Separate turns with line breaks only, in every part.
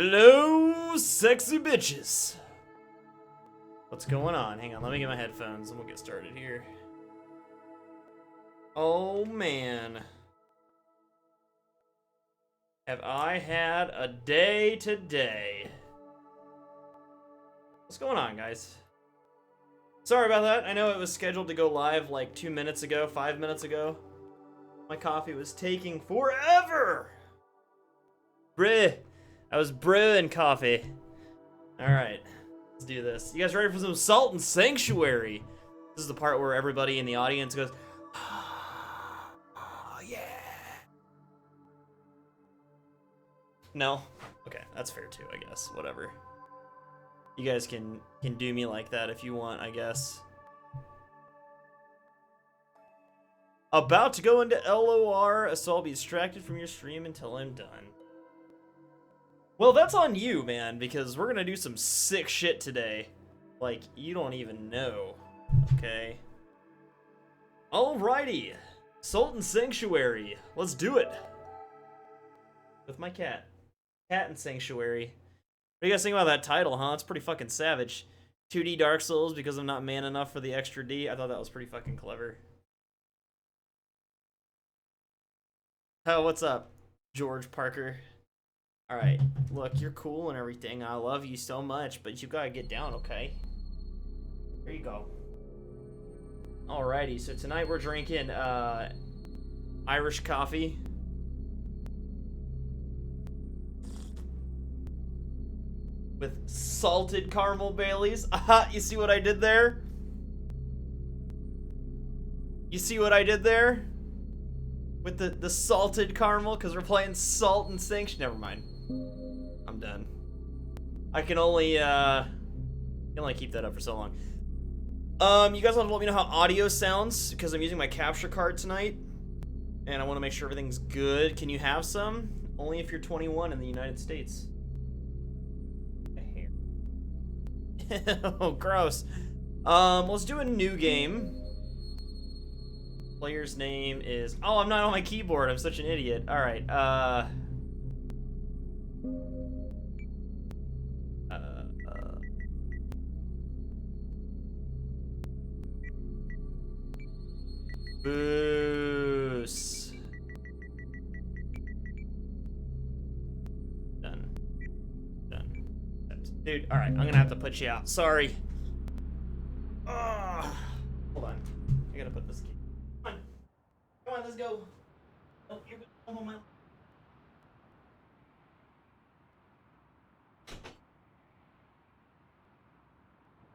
Hello, sexy bitches. What's going on? Hang on, let me get my headphones and we'll get started here. Oh man. Have I had a day today? What's going on, guys? Sorry about that. I know it was scheduled to go live like 2 minutes ago, 5 minutes ago. My coffee was taking forever. Bruh. I was brewing coffee. Alright, let's do this. You guys ready for some Salt and Sanctuary? This is the part where everybody in the audience goes, oh yeah. No? Okay, that's fair too, I guess. Whatever. You guys can do me like that if you want, I guess. About to go into LOR, so I'll be distracted from your stream until I'm done. Well, that's on you, man, because we're gonna do some sick shit today. Like, you don't even know, okay? Alrighty, Salt and Sanctuary, let's do it. With my cat. Cat and Sanctuary. What do you guys think about that title, huh? It's pretty fucking savage. 2D Dark Souls because I'm not man enough for the extra D. I thought that was pretty fucking clever. Oh, what's up, George Parker? Alright, look, you're cool and everything. I love you so much, but you gotta get down, okay? There you go. Alrighty, so tonight we're drinking Irish coffee. With salted caramel Baileys. Aha, you see what I did there? You see what I did there? With the salted caramel, because we're playing Salt and Sanction. Never mind. I'm done. I can only keep that up for so long. You guys want to let me know how audio sounds, because I'm using my capture card tonight, and I want to make sure everything's good. Can you have some? Only if you're 21 in the United States. Oh, gross. Let's do a new game. Player's name is... Oh, I'm not on my keyboard. I'm such an idiot. Alright, Boos. Done. Dude, alright, I'm gonna have to put you out. Sorry. Hold on. I gotta put this key. Come on, let's go. Oh, you're good. Come on, my...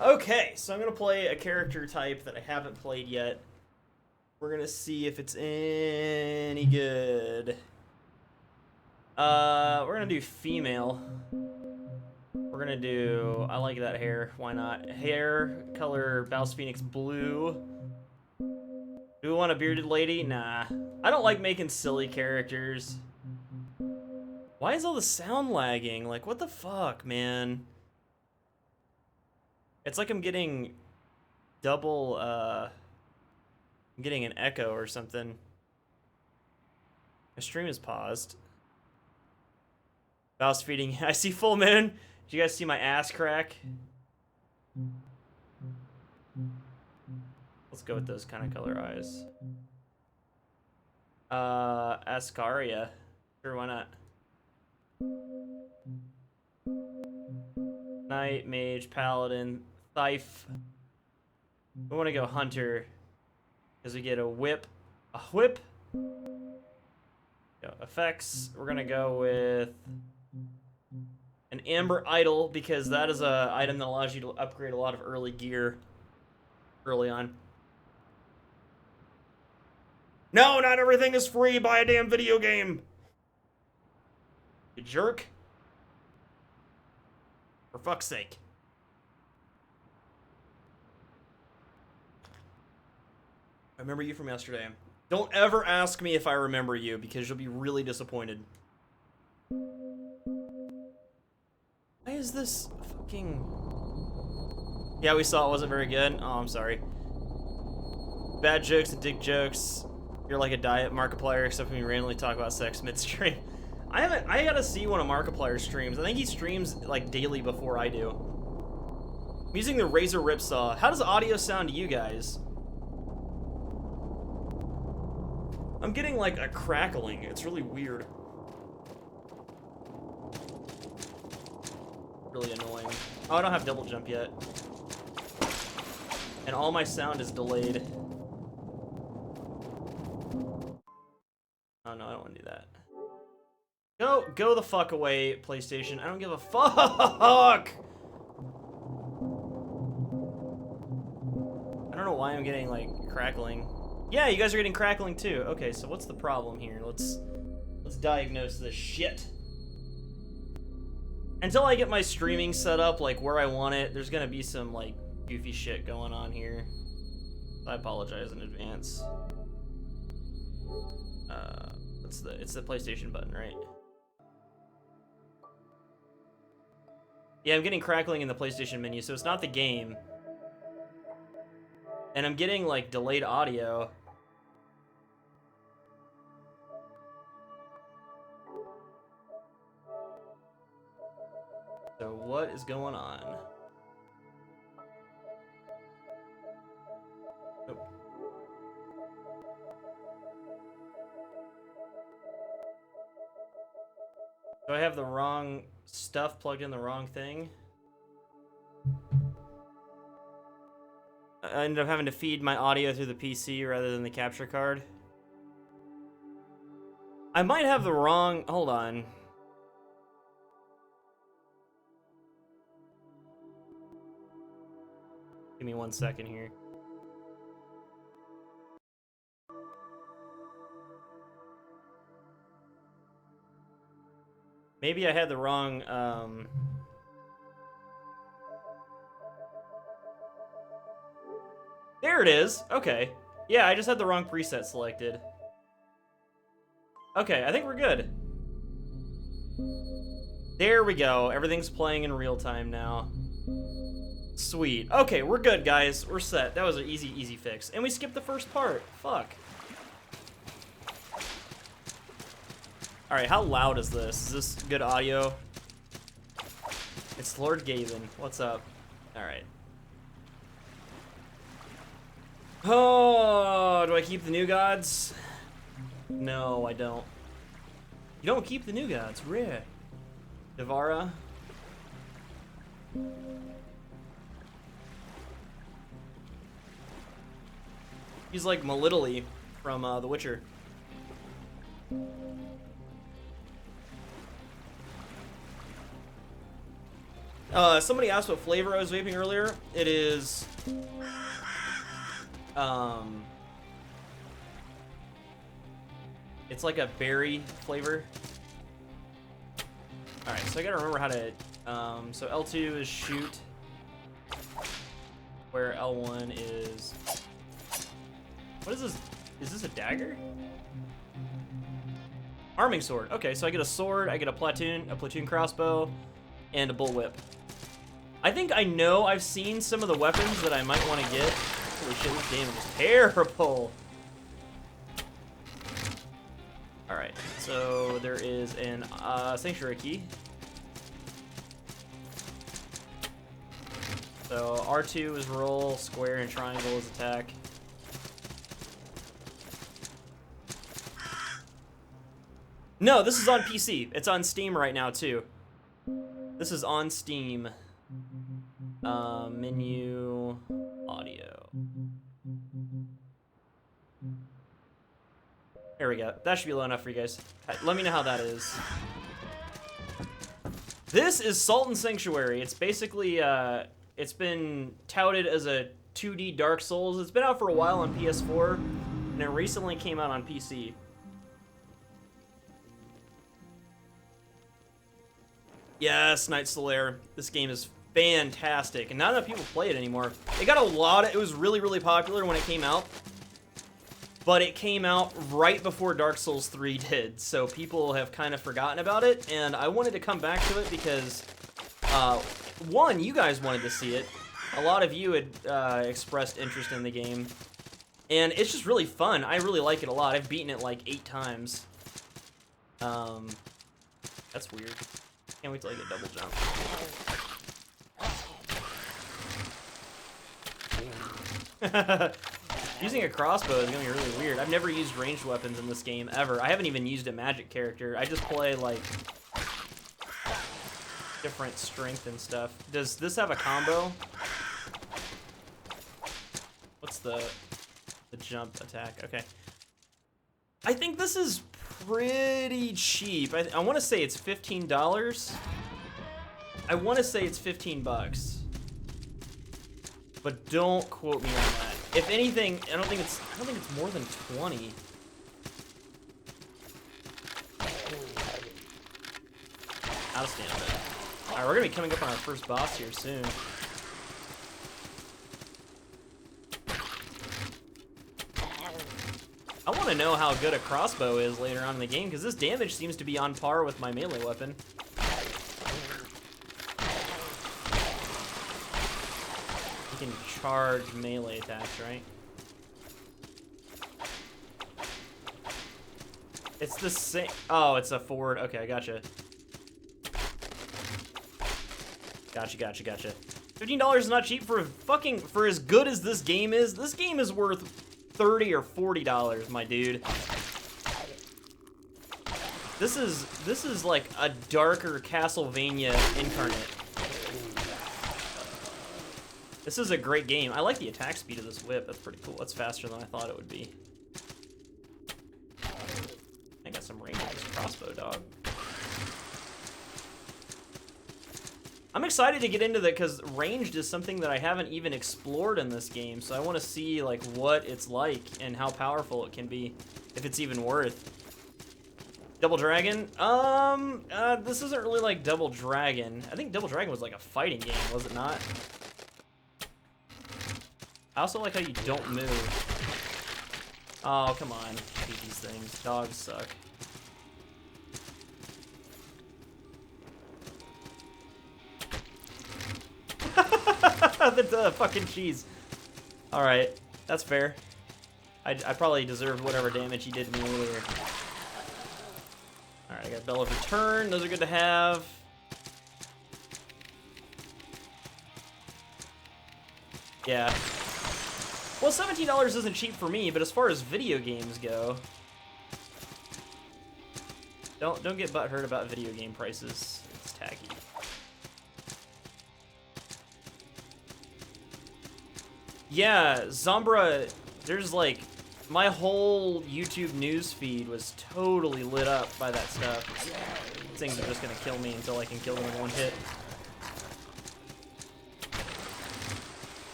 Okay, so I'm gonna play a character type that I haven't played yet. We're gonna see if it's any good. We're gonna do female. We're gonna do... I like that hair. Why not? Hair color Baus Phoenix blue. Do we want a bearded lady? Nah. I don't like making silly characters. Why is all the sound lagging? Like, what the fuck, man? It's like I'm getting double, I'm getting an echo or something. My stream is paused. Mouse feeding. I see full moon. Did you guys see my ass crack? Let's go with those kind of color eyes. Ascaria. Sure, why not? Knight, Mage, Paladin, Thief. We want to go Hunter. Because we get a whip. A whip? Effects. We're going to go with an Amber Idol, because that is a item that allows you to upgrade a lot of early gear early on. No, not everything is free. Buy a damn video game. You jerk. For fuck's sake. I remember you from yesterday. Don't ever ask me if I remember you, because you'll be really disappointed. Why is this fucking... Yeah, we saw it wasn't very good. Oh, I'm sorry. Bad jokes and dick jokes. You're like a diet Markiplier, except when you randomly talk about sex midstream. I gotta see one of Markiplier streams. I think he streams like daily before I do. I'm using the Razer Ripsaw. How does audio sound to you guys? I'm getting like a crackling. It's really weird. Really annoying. Oh, I don't have double jump yet. And all my sound is delayed. Oh no, I don't want to do that. Go the fuck away, PlayStation. I don't give a fuck! I don't know why I'm getting, like, crackling. Yeah, you guys are getting crackling too. Okay, so what's the problem here? Let's diagnose this shit. Until I get my streaming set up, like, where I want it, there's gonna be some, like, goofy shit going on here. I apologize in advance. It's the PlayStation button, right? Yeah, I'm getting crackling in the PlayStation menu, so it's not the game. And I'm getting, like, delayed audio. So what is going on? Oh. Do I have the wrong stuff plugged in the wrong thing? I ended up having to feed my audio through the PC rather than the capture card. I might have the wrong... Hold on. Give me 1 second here. Maybe I had the wrong, There it is! Okay. Yeah, I just had the wrong preset selected. Okay, I think we're good. There we go. Everything's playing in real time now. Sweet. Okay, we're good, guys. We're set. That was an easy fix. And we skipped the first part. Fuck. Alright, how loud is this? Is this good audio? It's Lord Gaven. What's up? Alright. Oh, do I keep the new gods? No, I don't. You don't keep the new gods. Rare. Devara. He's like Melittle from The Witcher. Somebody asked what flavor I was vaping earlier. It is... It's like a berry flavor. Alright, so I gotta remember how to... so L2 is shoot. Where L1 is... What is this? Is this a dagger? Arming sword. Okay, so I get a sword, I get a platoon crossbow, and a bullwhip. I think I know I've seen some of the weapons that I might want to get. Holy shit, this game is terrible. Alright, so there is an sanctuary key. So R2 is roll, square and triangle is attack. No, this is on PC. It's on Steam right now, too. This is on Steam. Menu, audio. There we go. That should be low enough for you guys. Let me know how that is. This is Sodden Sanctuary. It's basically, it's been touted as a 2D Dark Souls. It's been out for a while on PS4, and it recently came out on PC. Yes, Night Solaire. This game is fantastic, and not enough people play it anymore. It got a lot of, it was really popular when it came out, but it came out right before Dark Souls 3 did, so people have kind of forgotten about it, and I wanted to come back to it because, one, you guys wanted to see it. A lot of you had expressed interest in the game, and it's just really fun. I really like it a lot. I've beaten it like 8 times. That's weird. Can't wait till I get double jump. Using a crossbow is gonna be really weird. I've never used ranged weapons in this game ever. I haven't even used a magic character. I just play like different strength and stuff. Does this have a combo? What's the jump attack? Okay. I think this is pretty cheap. I want to say it's $15. I want to say it's 15 bucks. But don't quote me on that. If anything, I don't think it's more than 20. Out of stamina. Alright, we're gonna be coming up on our first boss here soon. I want to know how good a crossbow is later on in the game, because this damage seems to be on par with my melee weapon. You can charge melee attacks, right? It's the same. Oh, it's a forward. Okay, I gotcha. Gotcha. $15 is not cheap for as good as this game is. This game is worth $30 or $40, my dude. This is like a darker Castlevania incarnate. This is a great game. I like the attack speed of this whip. That's pretty cool. That's faster than I thought it would be. I got some range on this crossbow, dog. I'm excited to get into that because ranged is something that I haven't even explored in this game, so I want to see like what it's like and how powerful it can be, if it's even worth. Double Dragon? This isn't really like Double Dragon. I think Double Dragon was like a fighting game, was it not? I also like how you don't move. Oh, come on. I hate these things. Dogs suck. the fucking cheese. Alright, that's fair. I probably deserved whatever damage he did to me earlier. Alright, I got Bell of Return. Those are good to have. Yeah. Well, $17 isn't cheap for me, but as far as video games go, don't get butthurt about video game prices. It's tacky. Yeah, Zombra, there's like, my whole YouTube news feed was totally lit up by that stuff. These things are just gonna kill me until I can kill them in one hit.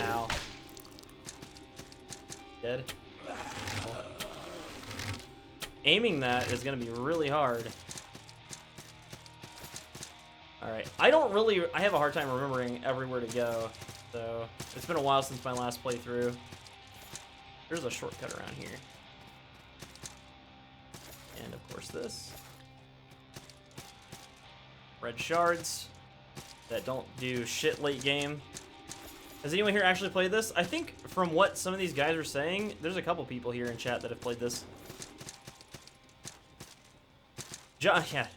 Ow. Dead. Aiming that is gonna be really hard. Alright, I have a hard time remembering everywhere to go, so it's been a while since my last playthrough. There's a shortcut around here. And of course this. Red shards that don't do shit late game. Has anyone here actually played this? I think from what some of these guys are saying, there's a couple people here in chat that have played this. Yeah.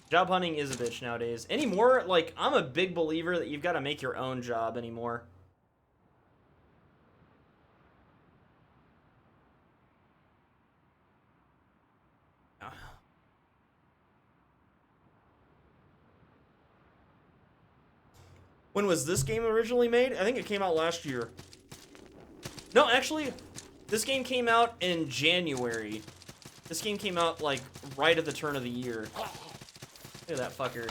Job hunting is a bitch nowadays. Anymore, like, I'm a big believer that you've got to make your own job anymore. When was this game originally made? I think it came out last year. No, actually, this game came out in January. This game came out, like, right at the turn of the year. Look at that fucker.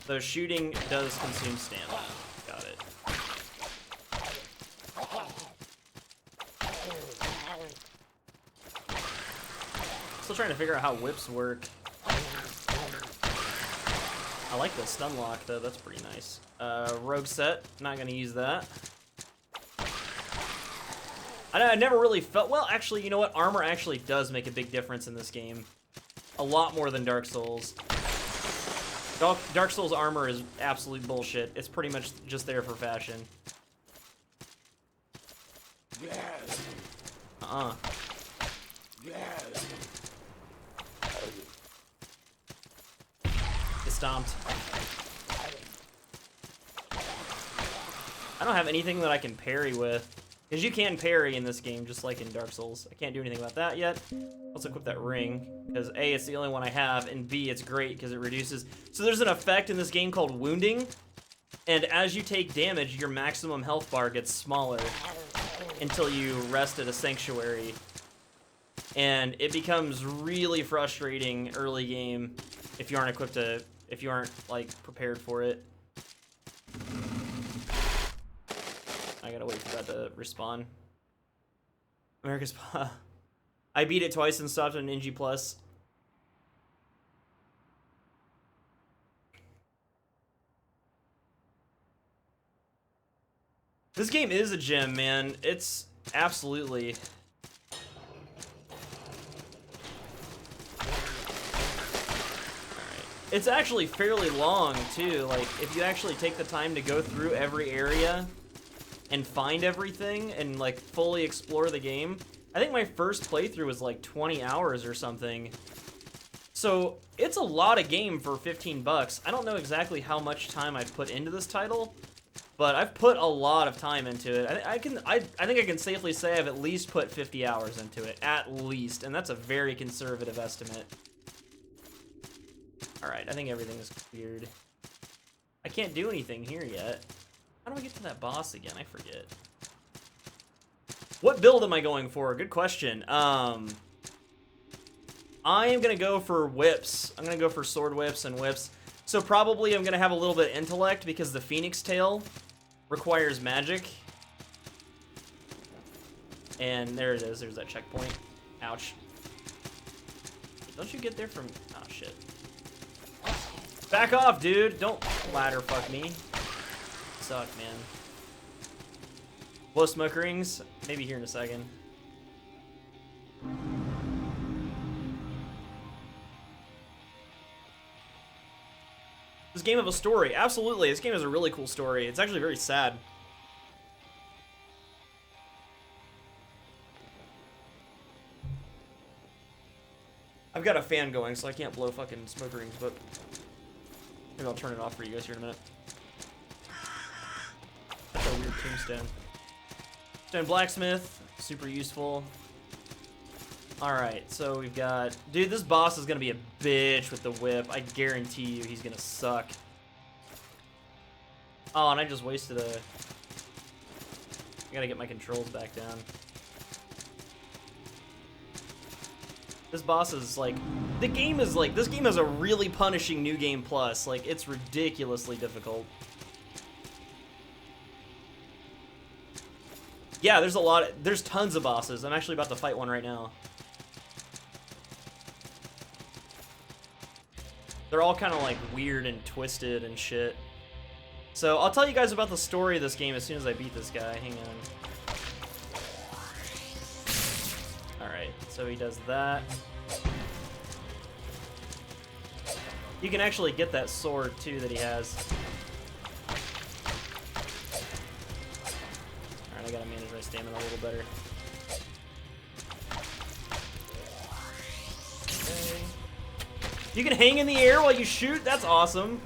So shooting does consume stamina. Got it. Still trying to figure out how whips work. I like the stun lock though, that's pretty nice. Rogue set, not gonna use that. I never really felt, well, actually, you know what? Armor actually does make a big difference in this game. A lot more than Dark Souls. Dark Souls armor is absolute bullshit. It's pretty much just there for fashion. Uh-uh. Get stomped. I don't have anything that I can parry with. Because you can parry in this game, just like in Dark Souls. I can't do anything about that yet. Let's equip that ring, because A, it's the only one I have, and B, it's great because it reduces... So there's an effect in this game called wounding, and as you take damage, your maximum health bar gets smaller until you rest at a sanctuary. And it becomes really frustrating early game if you aren't equipped to... if you aren't, like, prepared for it. I gotta wait for that to respawn. America's... I beat it twice and stopped on NG+. This game is a gem, man. It's absolutely... It's actually fairly long, too. Like, if you actually take the time to go through every area and find everything and, like, fully explore the game. I think my first playthrough was, like, 20 hours or something. So, it's a lot of game for 15 bucks. I don't know exactly how much time I've put into this title, but I've put a lot of time into it. I think I can safely say I've at least put 50 hours into it. At least. And that's a very conservative estimate. Alright, I think everything is cleared. I can't do anything here yet. How do I get to that boss again? I forget. What build am I going for? Good question. I am going to go for whips. I'm going to go for sword whips and whips. So probably I'm going to have a little bit of intellect because the Phoenix Tail requires magic. And there it is. There's that checkpoint. Ouch. Don't you get there from... Oh, shit. Back off, dude. Don't ladder fuck me. Suck, man. Blow smoke rings? Maybe here in a second. This game of a story. Absolutely. This game has a really cool story. It's actually very sad. I've got a fan going, so I can't blow fucking smoke rings, but maybe I'll turn it off for you guys here in a minute. That's a weird tombstone. Stone blacksmith, super useful. Alright, so we've got... Dude, this boss is gonna be a bitch with the whip. I guarantee you he's gonna suck. Oh, and I just wasted a... I gotta get my controls back down. This boss is like... The game is like... This game has a really punishing New Game Plus. Like, it's ridiculously difficult. Yeah, there's a lot... There's tons of bosses. I'm actually about to fight one right now. They're all kind of like weird and twisted and shit. So I'll tell you guys about the story of this game as soon as I beat this guy. Hang on. Alright, so he does that. You can actually get that sword too that he has. Alright, I gotta manage my stamina a little better. Okay. You can hang in the air while you shoot? That's awesome.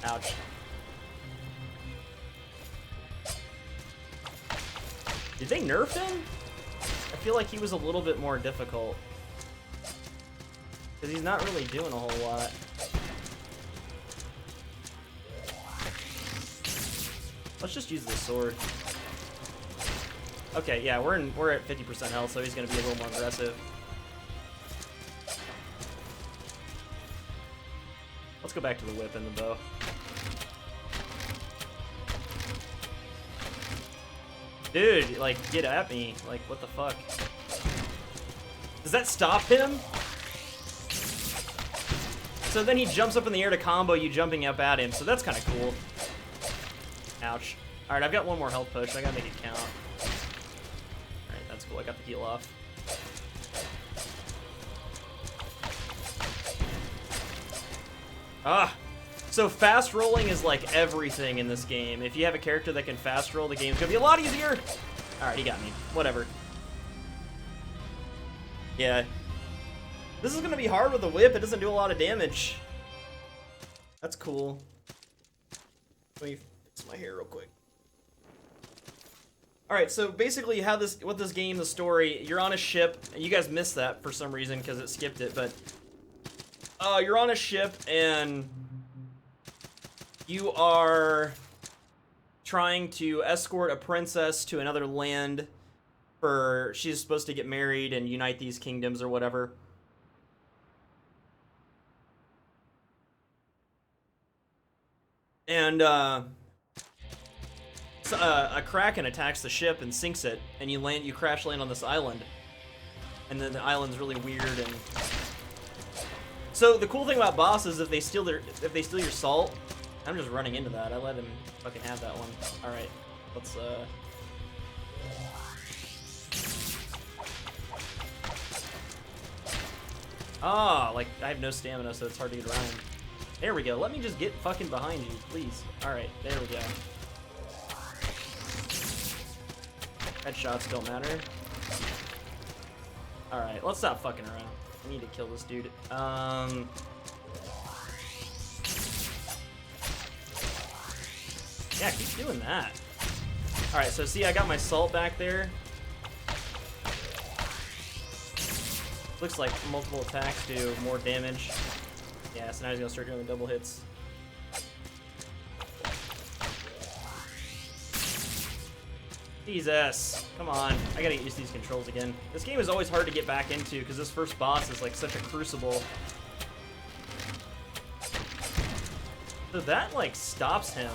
Ouch. Did they nerf him? I feel like he was a little bit more difficult. Because he's not really doing a whole lot. Let's just use the sword. Okay, yeah, we're at 50% health, so he's gonna be a little more aggressive. Let's go back to the whip and the bow. Dude, like, get at me. Like, what the fuck? Does that stop him? So then he jumps up in the air to combo you jumping up at him, so that's kind of cool. Ouch. Alright, I've got one more health push. I gotta make it count. Alright, that's cool. I got the heal off. Ah! So fast rolling is like everything in this game. If you have a character that can fast roll, the game's gonna be a lot easier! Alright, he got me. Whatever. Yeah. This is gonna be hard with the whip. It doesn't do a lot of damage. That's cool. Let me fix my hair real quick. Alright, so basically how what this game, the story, you're on a ship, and you guys missed that for some reason because it skipped it, but you're on a ship and you are trying to escort a princess to another land for she's supposed to get married and unite these kingdoms or whatever. And a kraken attacks the ship and sinks it, and you crash land on this island. And then the island's really weird. And so the cool thing about bosses, if they steal your salt, I'm just running into that. I let him fucking have that one. All right, let's like I have no stamina, so it's hard to get around. There we go. Let me just get fucking behind you, please. All right, there we go. Headshots don't matter. All right, let's stop fucking around. I need to kill this dude. Yeah, keep doing that. All right, so see, I got my salt back there. Looks like multiple attacks do more damage. Yeah, so now he's gonna start doing the double hits. Jesus, come on. I gotta get used to these controls again. This game is always hard to get back into because this first boss is like such a crucible. So that like stops him.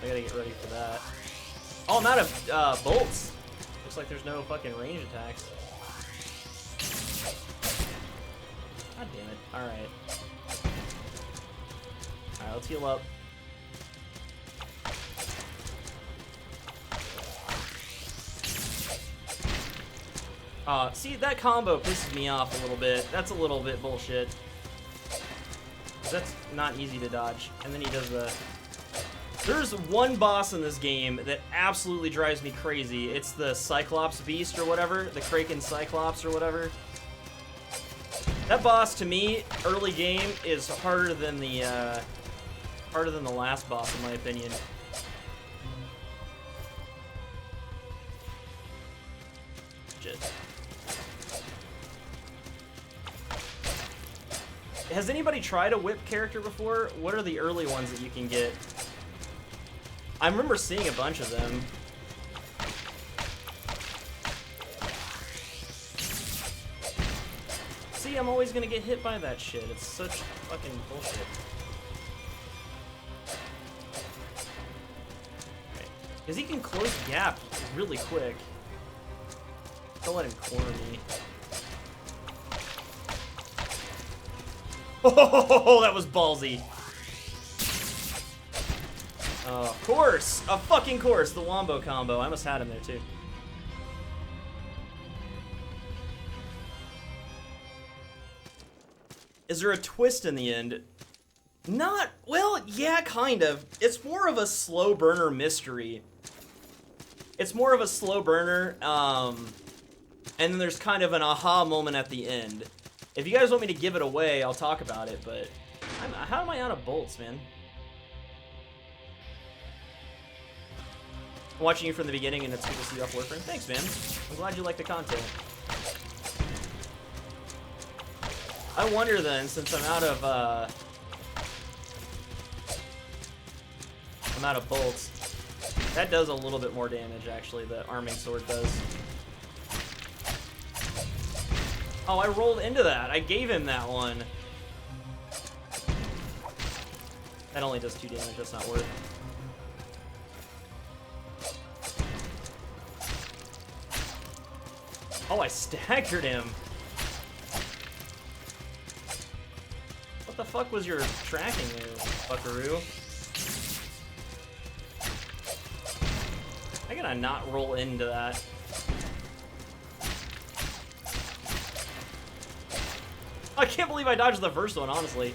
I gotta get ready for that. Oh, I'm out of bolts. Looks like there's no fucking range attacks. God damn it. Alright. Alright, let's heal up. See, that combo pisses me off a little bit. That's a little bit bullshit. That's not easy to dodge. And then he does the... There's one boss in this game that absolutely drives me crazy. It's the Cyclops Beast or whatever. The Kraken Cyclops or whatever. That boss, to me, early game, is harder than the last boss, in my opinion. Shit. Has anybody tried a whip character before? What are the early ones that you can get? I remember seeing a bunch of them. See, I'm always gonna get hit by that shit. It's such fucking bullshit. Because he can close the gap really quick. Don't let him corner me. Oh, that was ballsy. Of course! Of fucking course! The Wombo combo. I almost had him there, too. Is there a twist in the end? Not... Well, yeah, kind of. It's more of a slow burner mystery. It's more of a slow burner, and then there's kind of an aha moment at the end. If you guys want me to give it away, I'll talk about it, but... how am I out of bolts, man? I'm watching you from the beginning, and it's good to see you off Warframe. Thanks, man. I'm glad you like the content. I wonder then, since I'm out of bolts, that does a little bit more damage, actually, the arming sword does. Oh, I rolled into that. I gave him that one. That only does 2 damage. That's not worth it. Oh, I staggered him. What the fuck was your tracking there, buckaroo? I gotta not roll into that. I can't believe I dodged the first one, honestly.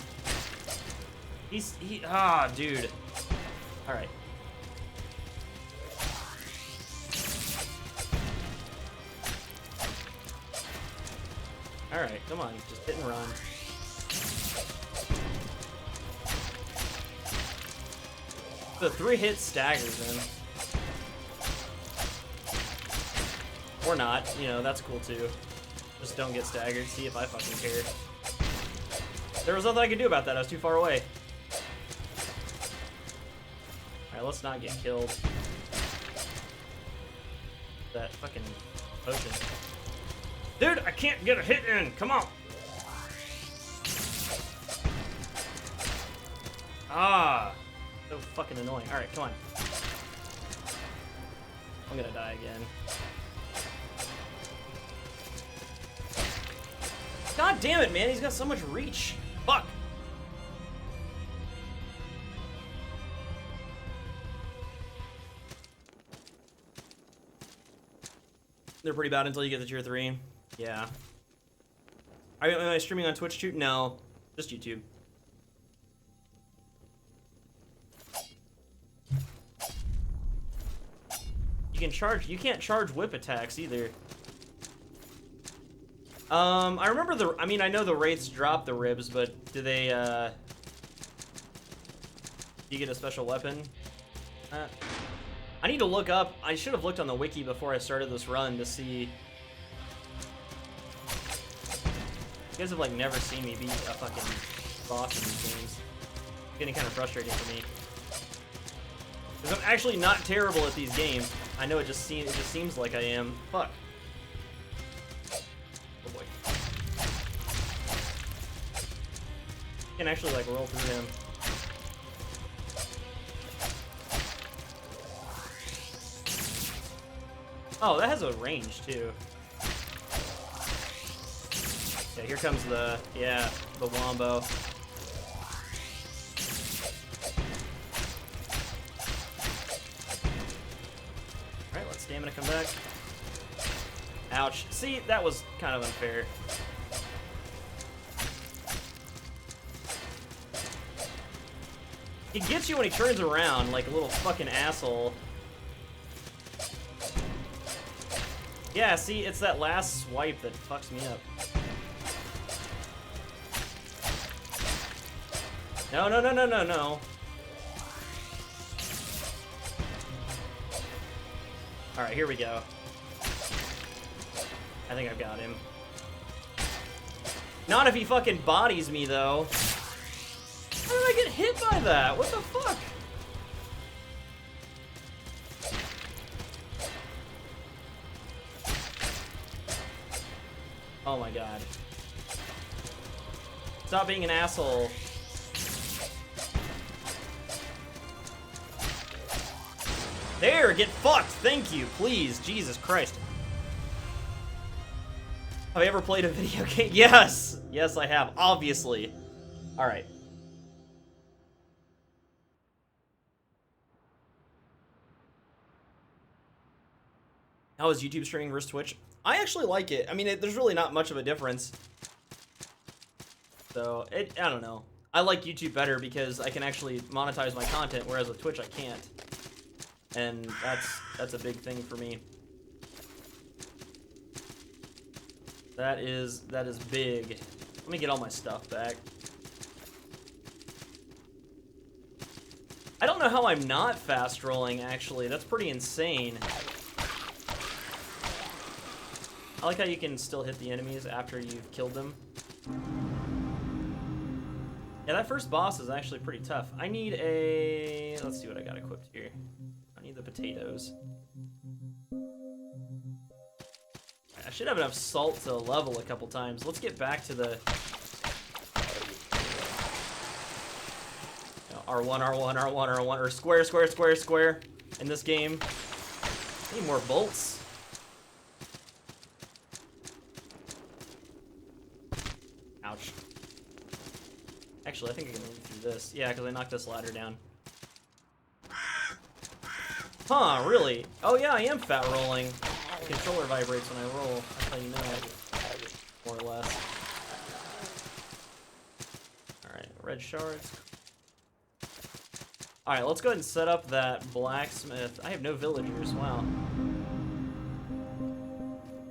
Dude. Alright. Alright, come on, just hit and run. The 3-hit staggers in. Or not, you know, that's cool too. Just don't get staggered, see if I fucking care. There was nothing I could do about that, I was too far away. Alright, let's not get killed. That fucking potion. Dude, I can't get a hit in, come on! Ah! So fucking annoying. Alright, come on. I'm gonna die again. God damn it, man, he's got so much reach. Fuck! They're pretty bad until you get to tier 3. Yeah. Am I streaming on Twitch too? No. Just YouTube. You can't charge whip attacks either. I remember I know the wraiths drop the ribs, but do they, do you get a special weapon? I need to look up, I should have looked on the wiki before I started this run to see. You guys have like never seen me beat a fucking boss in these games. It's getting kind of frustrating for me. Because I'm actually not terrible at these games. I know it just seems like I am. Fuck. Oh boy. I can actually like roll through him. Oh, that has a range too. Yeah, here comes the wombo. Alright, let stamina come back. Ouch. See, that was kind of unfair. He gets you when he turns around like a little fucking asshole. Yeah, see, it's that last swipe that fucks me up. No, no, no, no, no, no. Alright, here we go. I think I've got him. Not if he fucking bodies me, though. How did I get hit by that? What the fuck? Oh my god. Stop being an asshole. There, get fucked! Thank you, please. Jesus Christ. Have I ever played a video game? Yes! Yes, I have. Obviously. Alright. How is YouTube streaming versus Twitch? I actually like it. I mean, there's really not much of a difference. So, I don't know. I like YouTube better because I can actually monetize my content, whereas with Twitch I can't. And that's a big thing for me. That is big. Let me get all my stuff back. I don't know how I'm not fast rolling, actually. That's pretty insane. I like how you can still hit the enemies after you've killed them. Yeah, that first boss is actually pretty tough. I need a... Let's see what I got equipped here. I need the potatoes. I should have enough salt to level a couple times. Let's get back to the... R1, R1, R1, R1, or square, square, square, square in this game. I need more bolts. Ouch. Actually, I think I can move through this. Yeah, because I knocked this ladder down. Huh, really? Oh yeah, I am fat rolling. The controller vibrates when I roll. That's how you know it. More or less. red shards. Alright, let's go ahead and set up that blacksmith. I have no villagers, wow.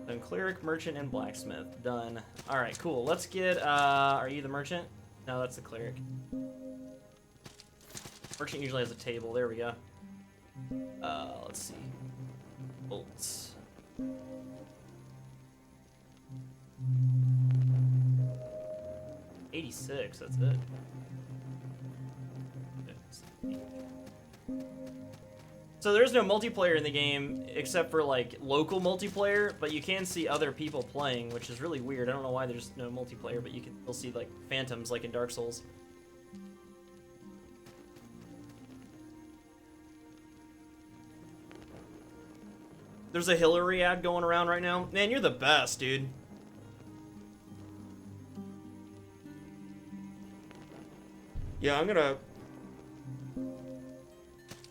Then cleric, merchant, and blacksmith. Done. Alright, cool. Let's get, are you the merchant? No, that's the cleric. Merchant usually has a table. There we go. Let's see. Bolts. $86, that's it. So there's no multiplayer in the game except for like local multiplayer, but you can see other people playing, which is really weird. I don't know why there's no multiplayer, but you can still see like phantoms like in Dark Souls. There's a Hillary ad going around right now. Man, you're the best, dude. Yeah,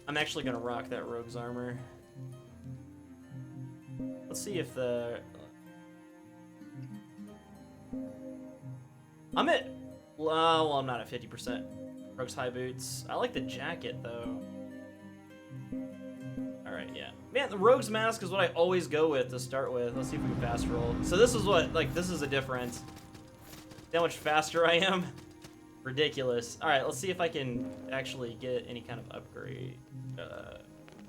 I'm actually gonna rock that rogue's armor. Let's see if the... I'm at... well, I'm not at 50%. Rogue's high boots. I like the jacket, though. Alright, yeah. Man, the rogue's mask is what I always go with to start with. Let's see if we can fast roll. So this is what, like, this is a difference. See how much faster I am? Ridiculous. Alright, let's see if I can actually get any kind of upgrade.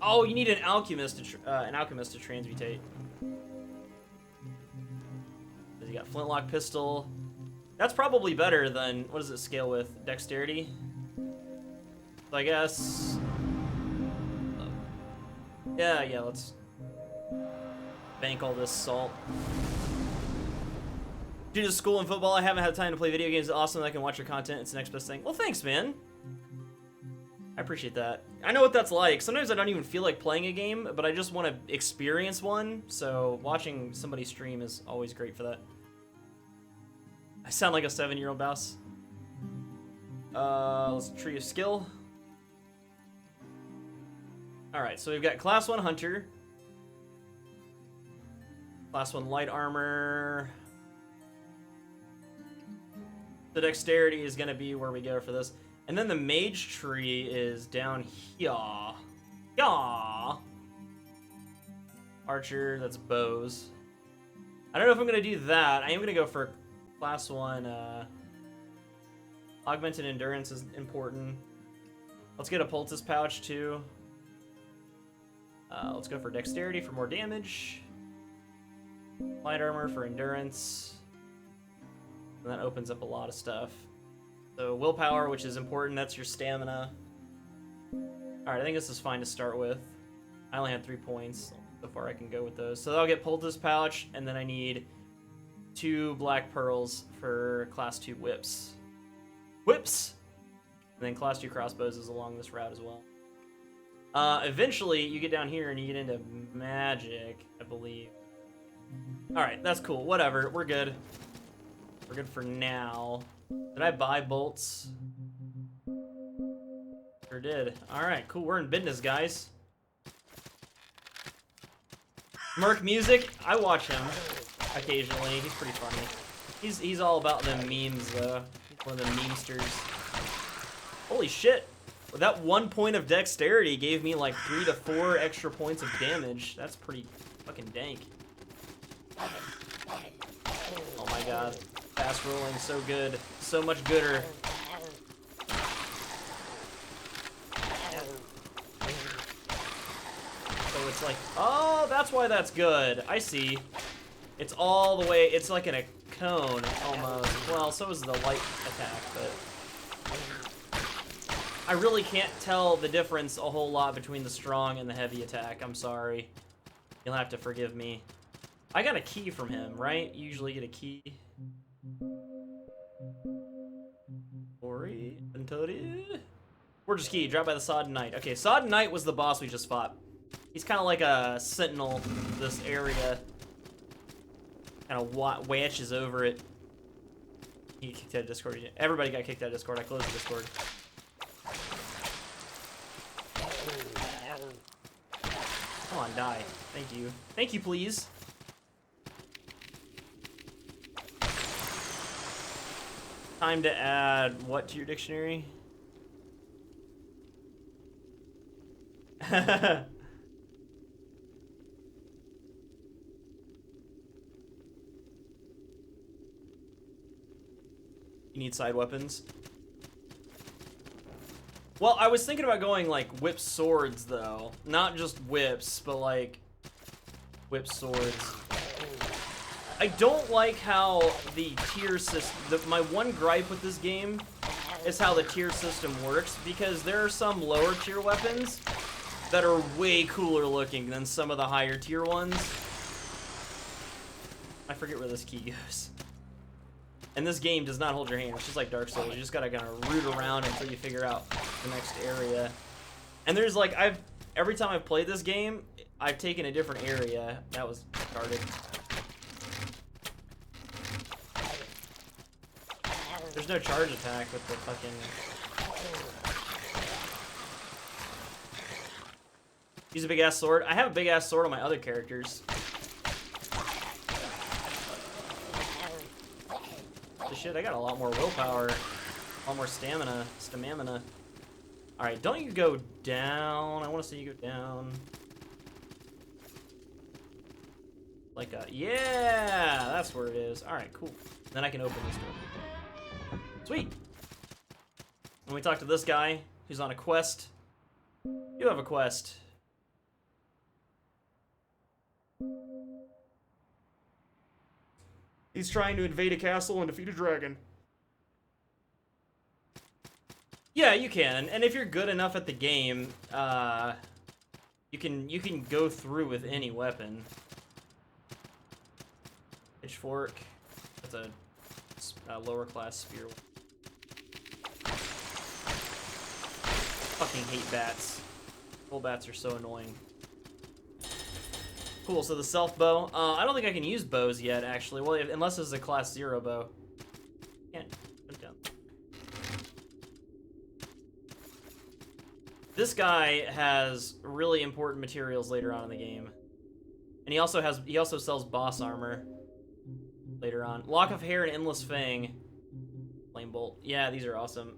Oh, you need an alchemist to transmutate. You got flintlock pistol. That's probably better than, what does it scale with? Dexterity? So I guess... yeah, let's bank all this salt. Due to school and football, I haven't had time to play video games. It's awesome that I can watch your content. It's the next best thing. Well, thanks, man. I appreciate that. I know what that's like. Sometimes I don't even feel like playing a game, but I just want to experience one. So watching somebody stream is always great for that. I sound like a 7-year-old boss. Let's tree of skill. Alright, so we've got class 1 hunter. Class 1 light armor. The dexterity is going to be where we go for this. And then the mage tree is down here. Yeah. Archer, that's bows. I don't know if I'm going to do that. I am going to go for class 1. Augmented endurance is important. Let's get a poultice pouch too. Let's go for dexterity for more damage. Light armor for endurance. And that opens up a lot of stuff. So willpower, which is important, that's your stamina. Alright, I think this is fine to start with. I only had 3 points. So far I can go with those. So I'll get poultice pouch, and then I need 2 black pearls for class 2 whips. Whips! And then class 2 crossbows is along this route as well. Eventually, you get down here and you get into magic, I believe. Alright, that's cool. Whatever, we're good. We're good for now. Did I buy bolts? Sure did. Alright, cool. We're in business, guys. Merc Music, I watch him occasionally. He's pretty funny. He's all about them memes, though. He's one of them memesters. Holy shit. That 1 point of dexterity gave me like 3 to 4 extra points of damage. That's pretty fucking dank. Oh my god. Fast rolling, so good. So much gooder. So it's like, oh, that's why that's good. I see. It's all the way, it's like in a cone, almost. Well, so is the light attack, but... I really can't tell the difference a whole lot between the strong and the heavy attack. I'm sorry. You'll have to forgive me. I got a key from him, right? You usually get a key. Gorgeous key, dropped by the Sodden Knight. Okay, Sodden Knight was the boss we just fought. He's kind of like a sentinel of this area. Kind of watches over it. He kicked out of Discord. Everybody got kicked out of Discord. I closed the Discord. Come on, die. Thank you. Thank you, please. Time to add what to your dictionary? You need side weapons. Well, I was thinking about going like whip swords though. Not just whips, but like whip swords. I don't like how the tier system, my one gripe with this game is how the tier system works, because there are some lower tier weapons that are way cooler looking than some of the higher tier ones. I forget where this key goes. And this game does not hold your hand. It's just like Dark Souls. You just gotta kind of root around until you figure out the next area. And there's like, every time I've played this game, I've taken a different area. That was retarded. There's no charge attack with the fucking... Use a big ass sword. I have a big ass sword on my other characters. Shit, I got a lot more willpower, a lot more stamina. Alright, don't you go down. I want to see you go down. Like a, yeah, that's where it is. Alright, cool. Then I can open this door. Sweet. And we talk to this guy who's on a quest. You have a quest. He's trying to invade a castle and defeat a dragon. Yeah, you can. And if you're good enough at the game, you can go through with any weapon. Pitchfork. That's a lower class spear. Fucking hate bats. Full bats are so annoying. Cool, so the self bow. I don't think I can use bows yet, actually. Well, unless it's a class 0 bow. Can't put it down. This guy has really important materials later on in the game. And he also sells boss armor later on. Lock of hair and endless fang. Flame bolt. Yeah, these are awesome.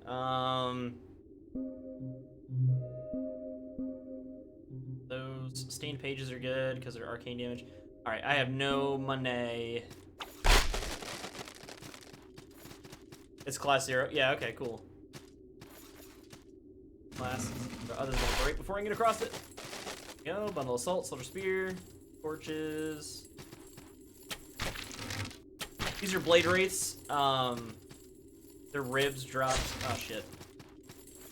Those stained pages are good because they're arcane damage. Alright, I have no money. It's class 0. Yeah, okay, cool. Class. Others gonna break before I can get across it. Go, bundle of salt, soldier spear, torches. These are blade rates. Their ribs drop. Oh shit.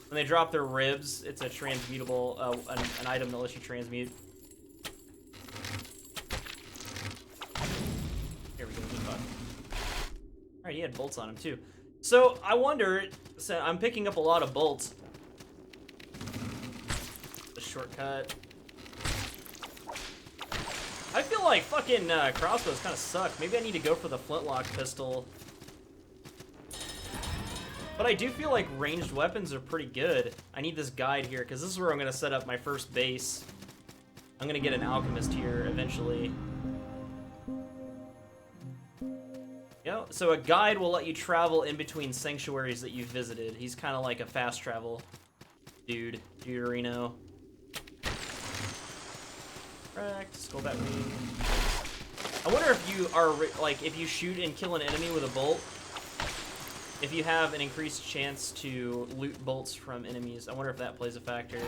When they drop their ribs, it's a transmutable, an item that lets you transmute. Here we go, good fuck. Alright, he had bolts on him too. So, I wonder, so I'm picking up a lot of bolts. The shortcut. I feel like fucking crossbows kind of suck. Maybe I need to go for the flintlock pistol. But I do feel like ranged weapons are pretty good. I need this guide here, because this is where I'm going to set up my first base. I'm going to get an alchemist here eventually. Yep, so a guide will let you travel in between sanctuaries that you've visited. He's kind of like a fast travel dude. Deuterino. Correct. Skullbat wing. I wonder if you are, like, if you shoot and kill an enemy with a bolt, if you have an increased chance to loot bolts from enemies. I wonder if that plays a factor.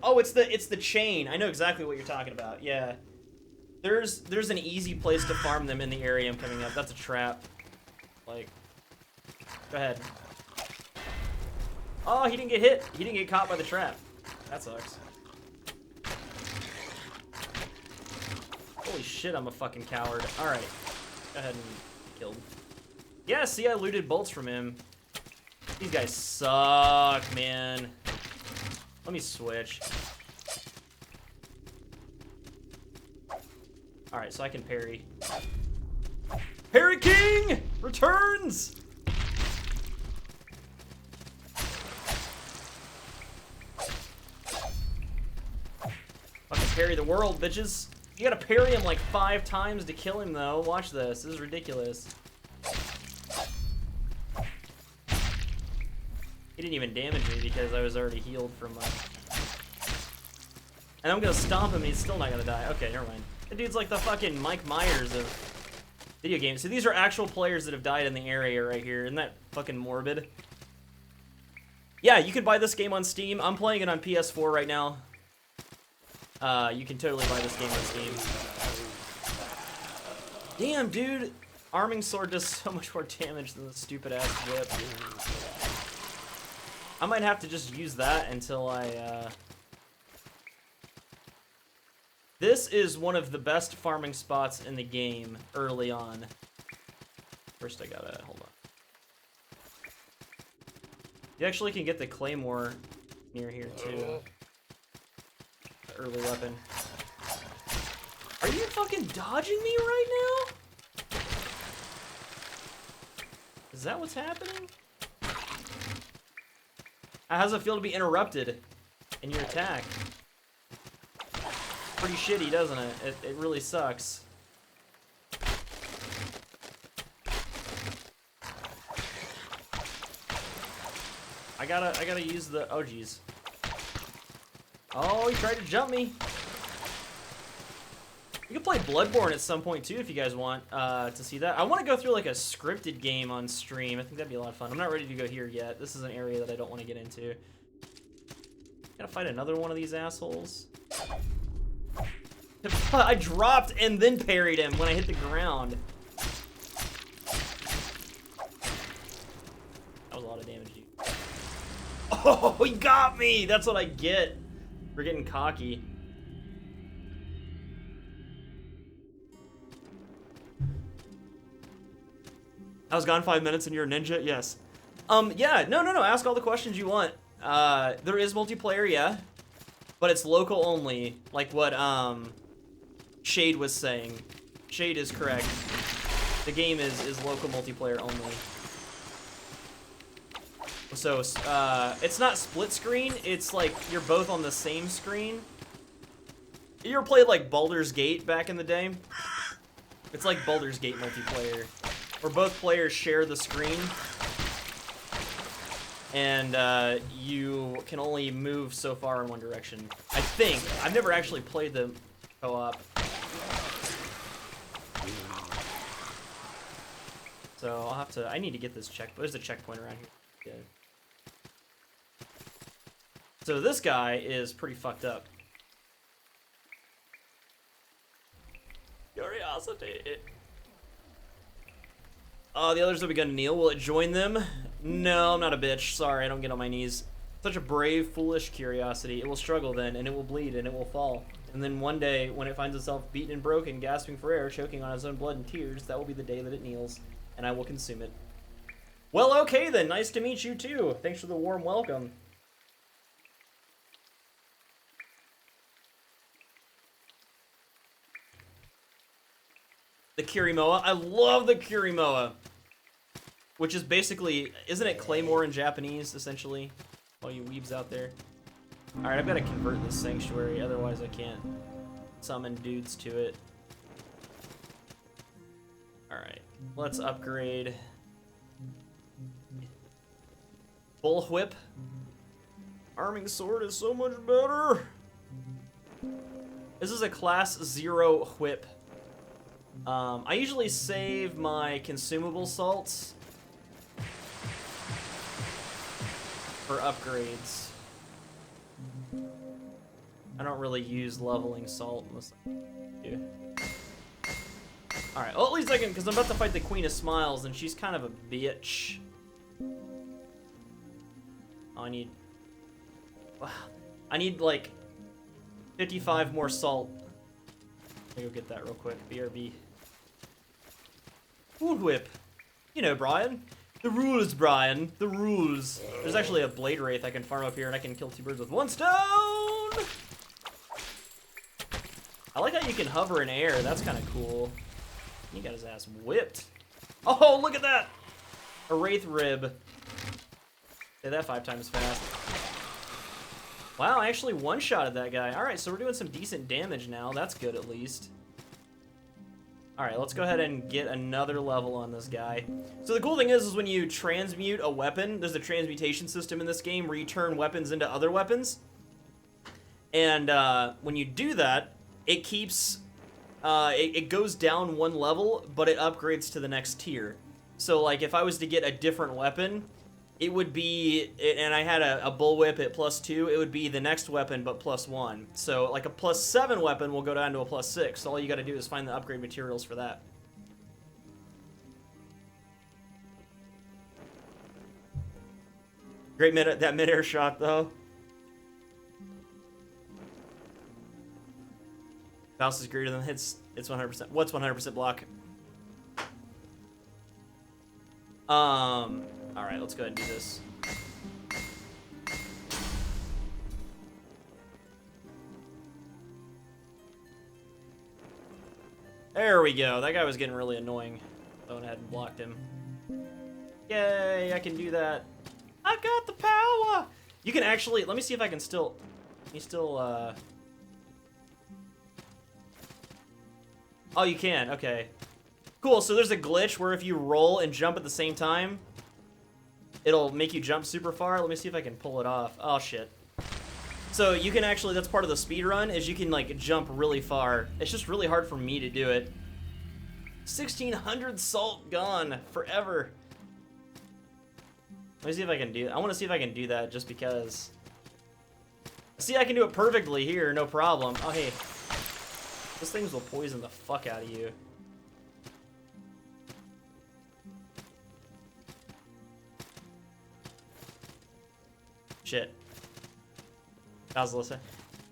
Oh, it's the chain. I know exactly what you're talking about. Yeah. There's an easy place to farm them in the area I'm coming up. That's a trap. Like, go ahead. Oh, he didn't get hit. He didn't get caught by the trap. That sucks. Holy shit, I'm a fucking coward. Alright. Go ahead and kill him. Yeah, see, I looted bolts from him. These guys suck, man. Let me switch. Alright, so I can parry. Parry King returns! Fucking Parry the world, bitches. You gotta parry him like 5 times to kill him, though. Watch this. This is ridiculous. He didn't even damage me because I was already healed from and I'm gonna stomp him and he's still not gonna die. Okay, never mind. The dude's like the fucking Mike Myers of video games. So these are actual players that have died in the area right here. Isn't that fucking morbid? Yeah, you can buy this game on Steam. I'm playing it on PS4 right now. You can totally buy this game on Steam. Damn, dude. Arming sword does so much more damage than the stupid ass whip. I might have to just use that until I, This is one of the best farming spots in the game early on. First I gotta, hold on. You actually can get the claymore near here too. The early weapon. Are you fucking dodging me right now? Is that what's happening? How does it feel to be interrupted in your attack? Pretty shitty, doesn't it? It really sucks. I gotta use the, oh geez. Oh, he tried to jump me. You can play Bloodborne at some point too if you guys want to see that. I want to go through like a scripted game on stream. I think that'd be a lot of fun. I'm not ready to go here yet. This is an area that I don't want to get into. Gotta fight another one of these assholes. I dropped and then parried him when I hit the ground. That was a lot of damage, dude. Oh, he got me! That's what I get for getting cocky. I was gone 5 minutes and you're a ninja? Yes. Yeah, no. Ask all the questions you want. There is multiplayer, yeah. But it's local only. Like what, Shade was saying. Shade is correct. The game is local multiplayer only. So, it's not split screen. It's like you're both on the same screen. You ever played like Baldur's Gate back in the day? It's like Baldur's Gate multiplayer, where both players share the screen, and you can only move so far in one direction. I think. I've never actually played the co-op. So I'll have to, I need to get this check. There's a checkpoint around here. Good. So this guy is pretty fucked up. Curiosity. Oh, the others have begun to kneel. Will it join them? No, I'm not a bitch. Sorry, I don't get on my knees. Such a brave, foolish curiosity. It will struggle then, and it will bleed, and it will fall. And then one day, when it finds itself beaten and broken, gasping for air, choking on its own blood and tears, that will be the day that it kneels, and I will consume it. Well, okay then. Nice to meet you, too. Thanks for the warm welcome. The Kirimoa. I love the Kirimoa. Which is basically, isn't it Claymore in Japanese, essentially? All you weebs out there. Alright, I've got to convert this sanctuary, otherwise I can't summon dudes to it. Alright, let's upgrade. Bullwhip. Arming sword is so much better. This is a class 0 whip. I usually save my consumable salts for upgrades. I don't really use leveling salt unless I do. Alright, well at least I can, because I'm about to fight the Queen of Smiles and she's kind of a bitch. Oh, I need like 55 more salt. Let me go get that real quick. BRB. Food whip. You know, Brian. The rules, Brian. The rules. There's actually a blade wraith I can farm up here, and I can kill 2 birds with 1 stone. I like how you can hover in air. That's kind of cool. He got his ass whipped. Oh, look at that. A wraith rib. Say that 5 times fast. Wow, I actually one-shotted that guy. Alright, so we're doing some decent damage now. That's good, at least. Alright, let's go ahead and get another level on this guy. So the cool thing is when you transmute a weapon, there's a transmutation system in this game where you turn weapons into other weapons. And when you do that, it keeps... it goes down one level, but it upgrades to the next tier. So, like, if I was to get a different weapon, it would be... And I had a bullwhip at +2, it would be the next weapon, but +1. So, like, a +7 weapon will go down to a +6. So all you gotta do is find the upgrade materials for that. Great that mid-air shot, though. Bounce is greater than hits. It's 100%. What's 100% block? Alright, let's go ahead and do this. There we go. That guy was getting really annoying. I went ahead and blocked him. Yay, I can do that. I've got the power! You can actually... Let me see if I can still... Can you still, Oh, you can. Okay. Cool, so there's a glitch where if you roll and jump at the same time, it'll make you jump super far. Let me see if I can pull it off. Oh, shit. So you can actually, that's part of the speed run, is you can, like, jump really far. It's just really hard for me to do it. 1,600 salt gone forever. Let me see if I can do it. I want to see if I can do that just because. See, I can do it perfectly here, no problem. Oh, hey. Those things will poison the fuck out of you. Shit. If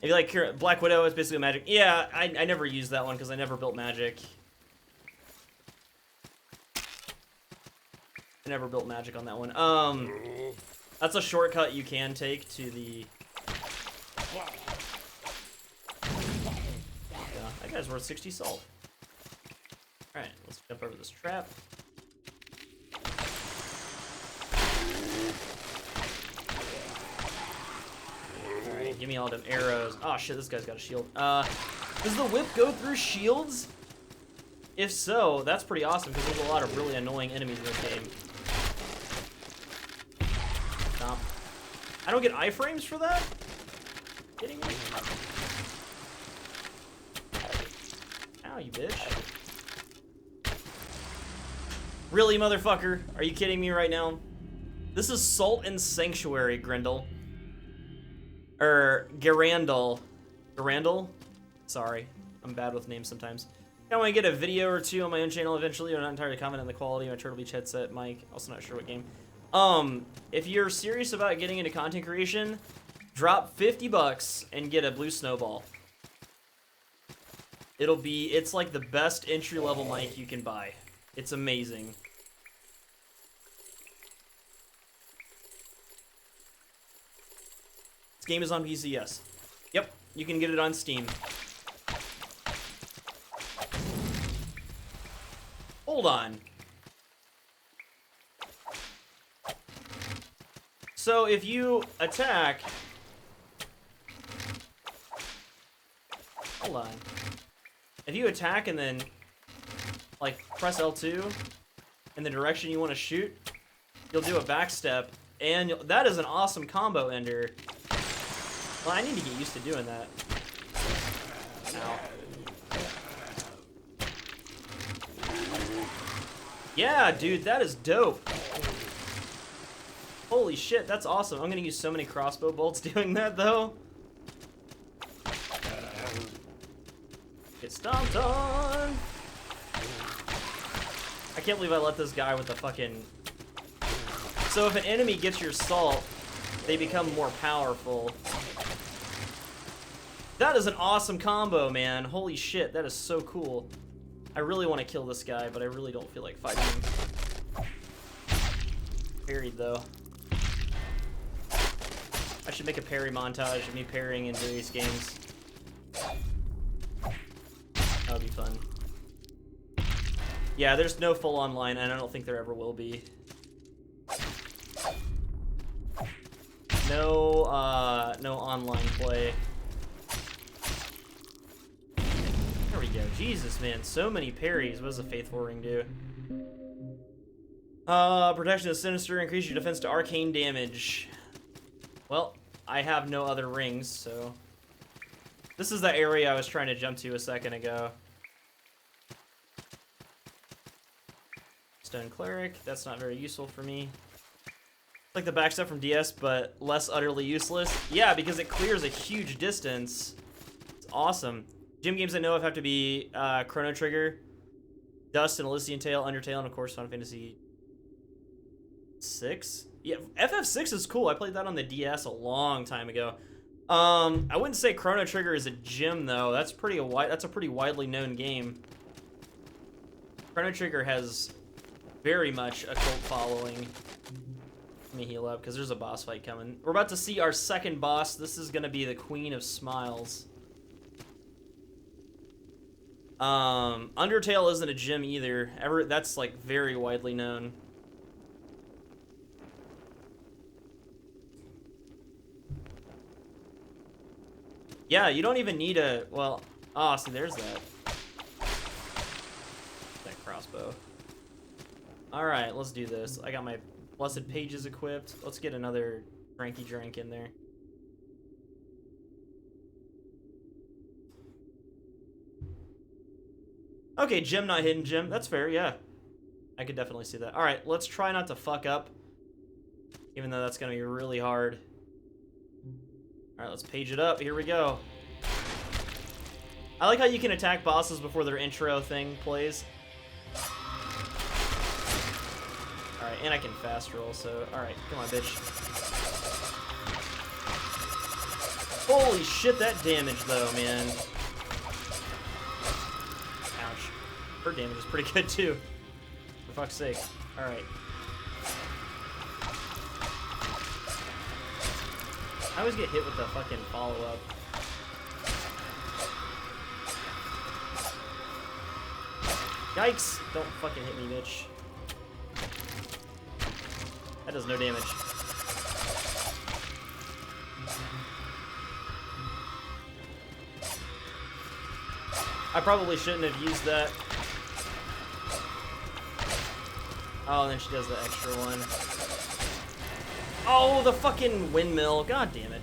you like Black Widow, it's basically magic. Yeah, I never used that one because I never built magic. I never built magic on that one. That's a shortcut you can take to the... Yeah, that guy's worth 60 salt. Alright, let's jump over this trap. Alright, give me all them arrows. Oh shit, this guy's got a shield. Does the whip go through shields? If so, that's pretty awesome because there's a lot of really annoying enemies in this game. Stop. I don't get iframes for that? Kidding me? Ow, you bitch. Really, motherfucker? Are you kidding me right now? This is Salt and Sanctuary, Grendel. Garandal. Garandal? Sorry. I'm bad with names sometimes. I want to get a video or two on my own channel eventually. I'm not entirely confident in the quality of my Turtle Beach headset mic. Also not sure what game. If you're serious about getting into content creation, drop 50 bucks and get a blue snowball. It's like the best entry-level mic you can buy. It's amazing. This game is on PC, yes. Yep, you can get it on Steam. Hold on. So if you attack... Hold on. If you attack and then, like, press L2 in the direction you want to shoot, you'll do a backstep, and that is an awesome combo ender. Well, I need to get used to doing that. Ow. Yeah, dude, that is dope. Holy shit, that's awesome. I'm gonna use so many crossbow bolts doing that, though. Get stomped on. I can't believe I let this guy with the fucking... So if an enemy gets your salt, they become more powerful. That is an awesome combo, man. Holy shit, that is so cool. I really want to kill this guy, but I really don't feel like fighting him. Parried, though. I should make a parry montage of me parrying in various games. That would be fun. Yeah, there's no full online, and I don't think there ever will be. no online play. There we go. Jesus, man, so many parries. What does the Faithful Ring do? Protection is sinister. Increase your defense to arcane damage. Well, I have no other rings, so this is the area I was trying to jump to a second ago. Stone Cleric. That's not very useful for me. Like the backstep from DS, but less utterly useless. Yeah, because it clears a huge distance. It's awesome. Gym games I know of have to be Chrono Trigger, Dust and Elysian Tale, Undertale, and of course Final Fantasy 6. Yeah, FF6 is cool. I played that on the DS a long time ago. I wouldn't say Chrono Trigger is a gym though. That's a pretty widely known game. Chrono Trigger has very much a cult following. Let me heal up because there's a boss fight coming. We're about to see our second boss. This is gonna be the Queen of Smiles. Undertale isn't a gym either. That's like very widely known. Yeah, you don't even need a, well, oh, see, there's that crossbow. All right, let's do this. I got my Blessed Pages equipped. Let's get another drinky drink in there. Okay, gym, not hidden gym. That's fair, yeah. I could definitely see that. All right, let's try not to fuck up, even though that's gonna be really hard. All right, let's page it up. Here we go. I like how you can attack bosses before their intro thing plays. All right, and I can fast roll, so all right, come on, bitch. Holy shit, that damage though, man. Ouch. Her damage is pretty good too. For fuck's sake. All right. I always get hit with the fucking follow-up. Yikes! Don't fucking hit me, bitch. That does no damage. I probably shouldn't have used that. Oh, and then she does the extra one. Oh, the fucking windmill. God damn it.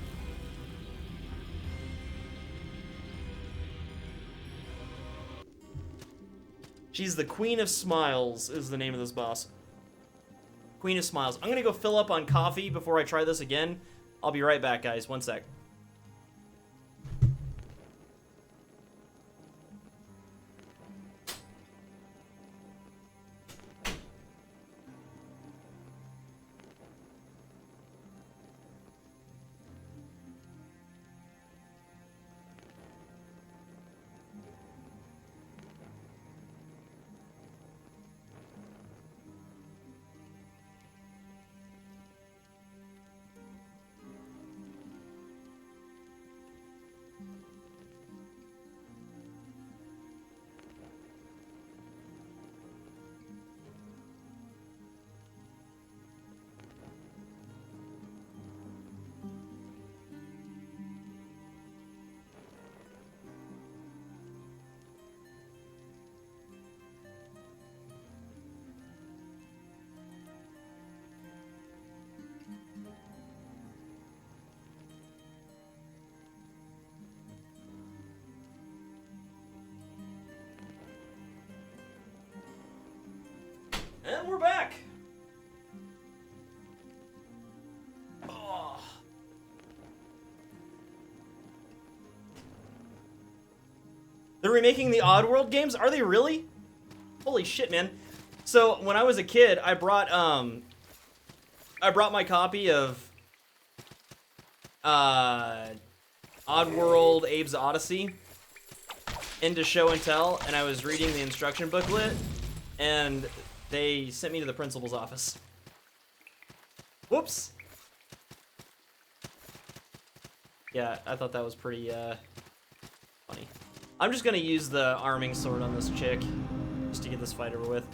She's the Queen of Smiles is the name of this boss. Queen of Smiles. I'm gonna go fill up on coffee before I try this again. I'll be right back, guys. One sec. And we're back. Oh. They're remaking the Oddworld games? Are they really? Holy shit, man. So when I was a kid, I brought my copy of Oddworld Abe's Odyssey into show and tell, and I was reading the instruction booklet, and they sent me to the principal's office. Whoops. Yeah, I thought that was pretty funny. I'm just gonna use the arming sword on this chick just to get this fight over with.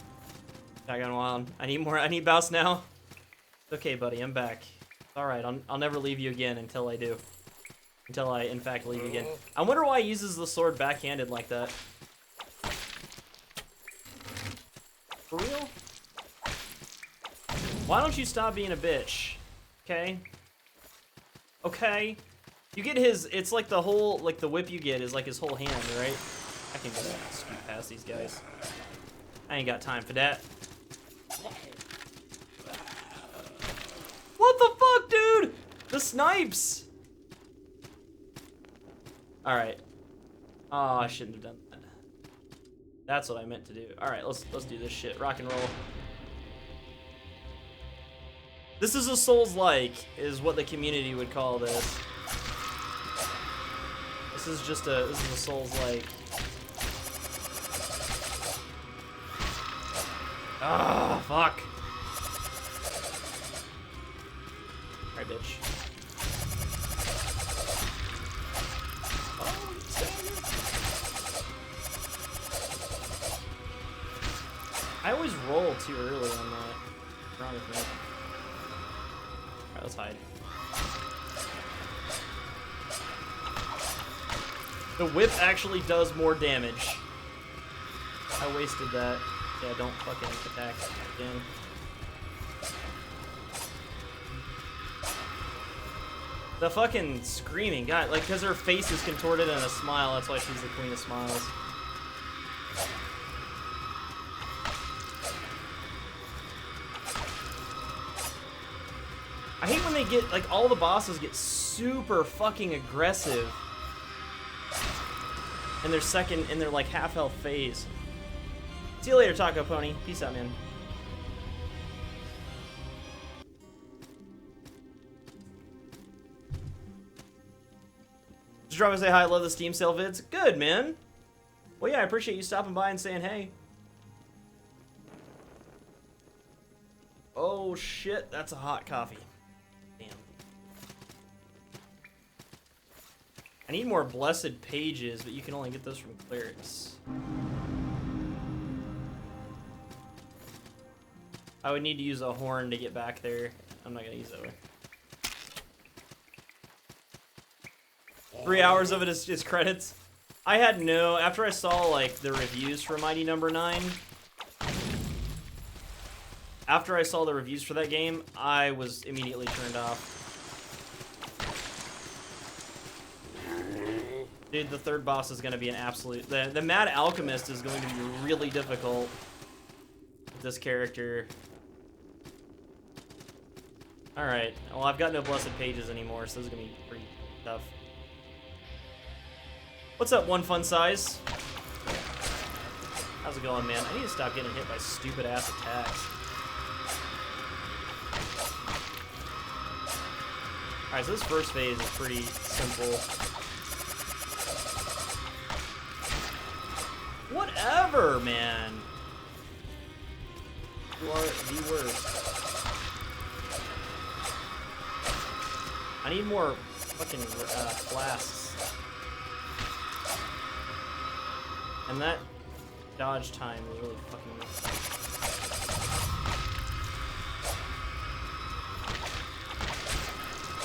Back on wild. I need more. I need bounce now. Okay, buddy, I'm back. Alright, I'll never leave you again until I do. Until I, in fact, leave you again. I wonder why he uses the sword backhanded like that. For real? Why don't you stop being a bitch? Okay? Okay? You get his, it's like the whole, like the whip you get is like his whole hand, right? I can just scoot past these guys. I ain't got time for that. What the fuck, dude? The snipes! Alright. Oh, I shouldn't have done that. That's what I meant to do. Alright, let's do this shit. Rock and roll. This is a Souls-like, is what the community would call this. This is a Souls-like. Ah, fuck. Alright, bitch. Oh, I always roll too early on that. What's wrong with me? Alright, let's hide. The whip actually does more damage. I wasted that. Yeah, don't fucking attack again. The fucking screaming, God, like, because her face is contorted in a smile, that's why she's the queen of smiles. I hate when they get, like, all the bosses get super fucking aggressive in their like half health phase. See you later, Taco Pony. Peace out, man. Just drop and say hi. I love the Steam sale vids. Good, man. Well, yeah, I appreciate you stopping by and saying hey. Oh shit, that's a hot coffee. Damn. I need more blessed pages, but you can only get those from clerics. I would need to use a horn to get back there. I'm not gonna use that way. 3 hours of it is credits. I had no, after I saw like the reviews for Mighty Number 9, after I saw the reviews for that game, I was immediately turned off. Dude, the third boss is gonna be an absolute, the Mad Alchemist is going to be really difficult with this character. Alright, well I've got no blessed pages anymore, so this is gonna be pretty tough. What's up, One Fun Size? How's it going, man? I need to stop getting hit by stupid ass attacks. Alright, so this first phase is pretty simple. Whatever, man! You are the worst. I need more fucking flasks. And that dodge time is really fucking me.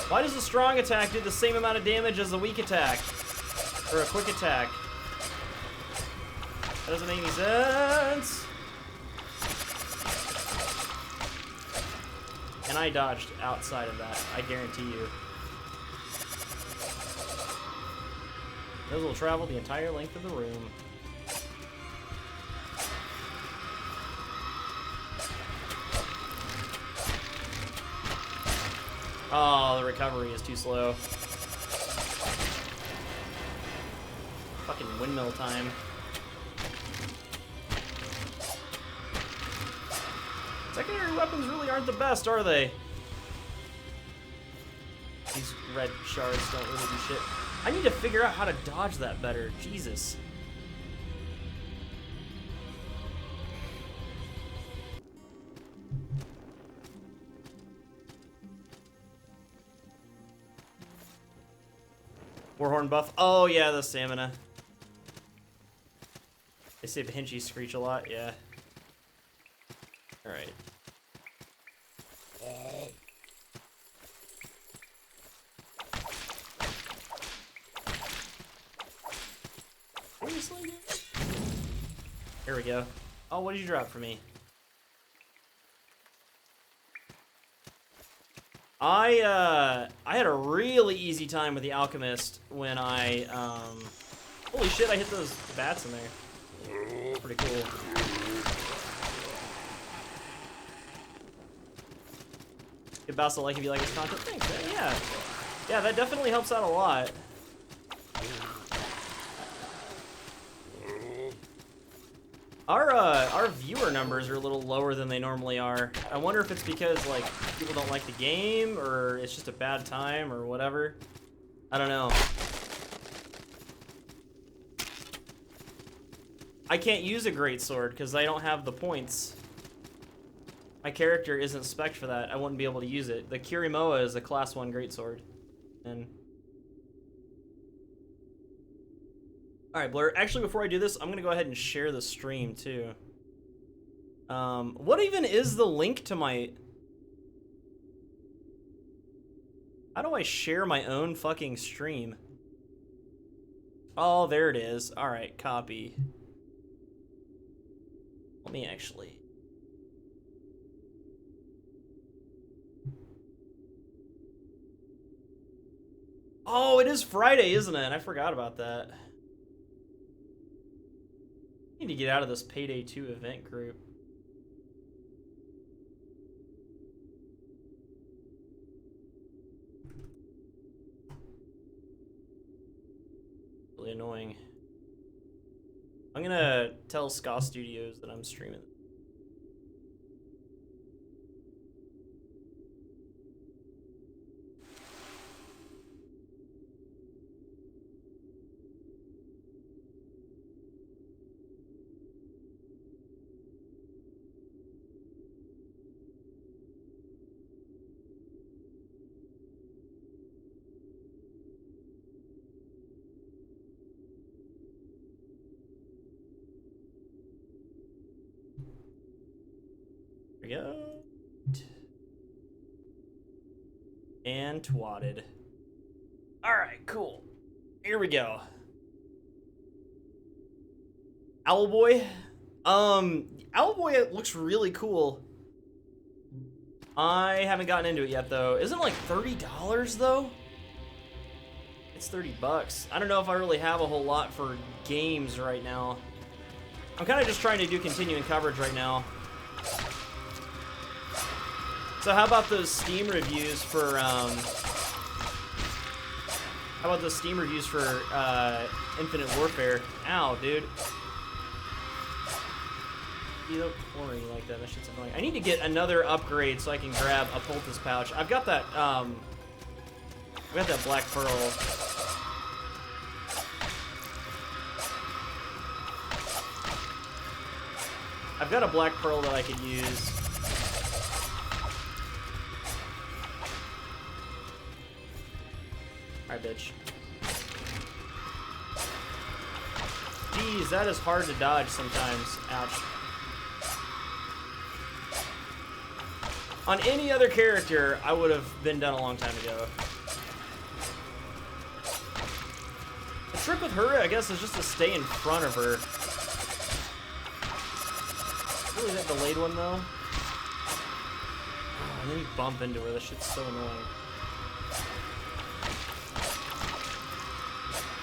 Why does the strong attack do the same amount of damage as the weak attack? Or a quick attack? That doesn't make any sense. And I dodged outside of that, I guarantee you. Those will travel the entire length of the room. Oh, the recovery is too slow. Fucking windmill time. Secondary weapons really aren't the best, are they? These red shards don't really do shit. I need to figure out how to dodge that better. Jesus. Warhorn buff. Oh yeah, the stamina. They say Pinchy screech a lot, yeah. Alright. Here we go. Oh, what did you drop for me? I had a really easy time with the Alchemist when I, holy shit, I hit those bats in there. Pretty cool. Give Basil a like if you like his content. Thanks, man. Yeah. Yeah, that definitely helps out a lot. Our viewer numbers are a little lower than they normally are. I wonder if it's because, like, people don't like the game, or it's just a bad time, or whatever. I don't know. I can't use a greatsword because I don't have the points. My character isn't spec'd for that. I wouldn't be able to use it. The Kirimoa is a class 1 greatsword. And alright, Blur. Actually, before I do this, I'm going to go ahead and share the stream, too. What even is the link to my... How do I share my own fucking stream? Oh, there it is. Alright, copy. Let me actually... Oh, it is Friday, isn't it? I forgot about that. I need to get out of this Payday 2 event group. Really annoying. I'm gonna tell Ska Studios that I'm streaming. Go. And twatted. Alright, cool. Here we go. Owlboy? Owlboy looks really cool. I haven't gotten into it yet, though. Isn't it like $30, though? It's 30 bucks. I don't know if I really have a whole lot for games right now. I'm kind of just trying to do continuing coverage right now. So how about those Steam reviews for, Infinite Warfare? Ow, dude. You don't worry like that, that shit's annoying. I need to get another upgrade so I can grab a poultice pouch. I've got that, black pearl. I've got a black pearl that I could use. Alright, bitch. Jeez, that is hard to dodge sometimes. Ouch. On any other character, I would have been done a long time ago. The trick with her, I guess, is just to stay in front of her. Really that delayed one, though? Oh, and then you bump into her. That shit's so annoying.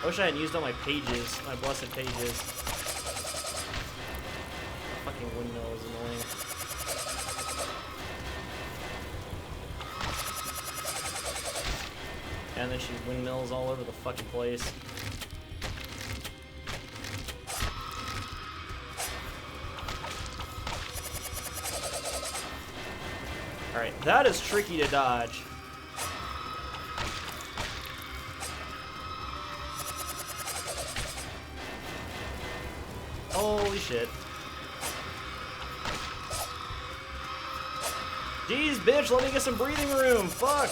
I wish I hadn't used all my pages, my blessed pages. That fucking windmill is annoying. And then she windmills all over the fucking place. Alright, that is tricky to dodge. Holy shit. Jeez, bitch, let me get some breathing room. Fuck.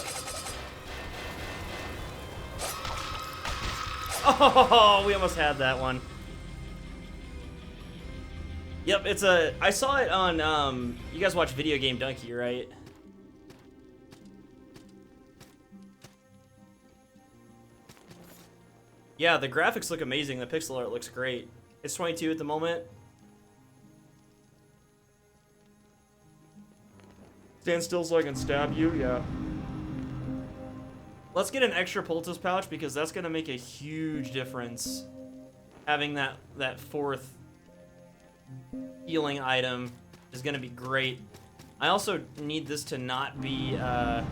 Oh, we almost had that one. Yep, it's a... I saw it on, you guys watch Video Game Donkey, right? Yeah, the graphics look amazing. The pixel art looks great. It's 22 at the moment. Stand still so I can stab you, yeah. Let's get an extra poultice pouch because that's gonna make a huge difference. Having that fourth healing item is gonna be great. I also need this to not be the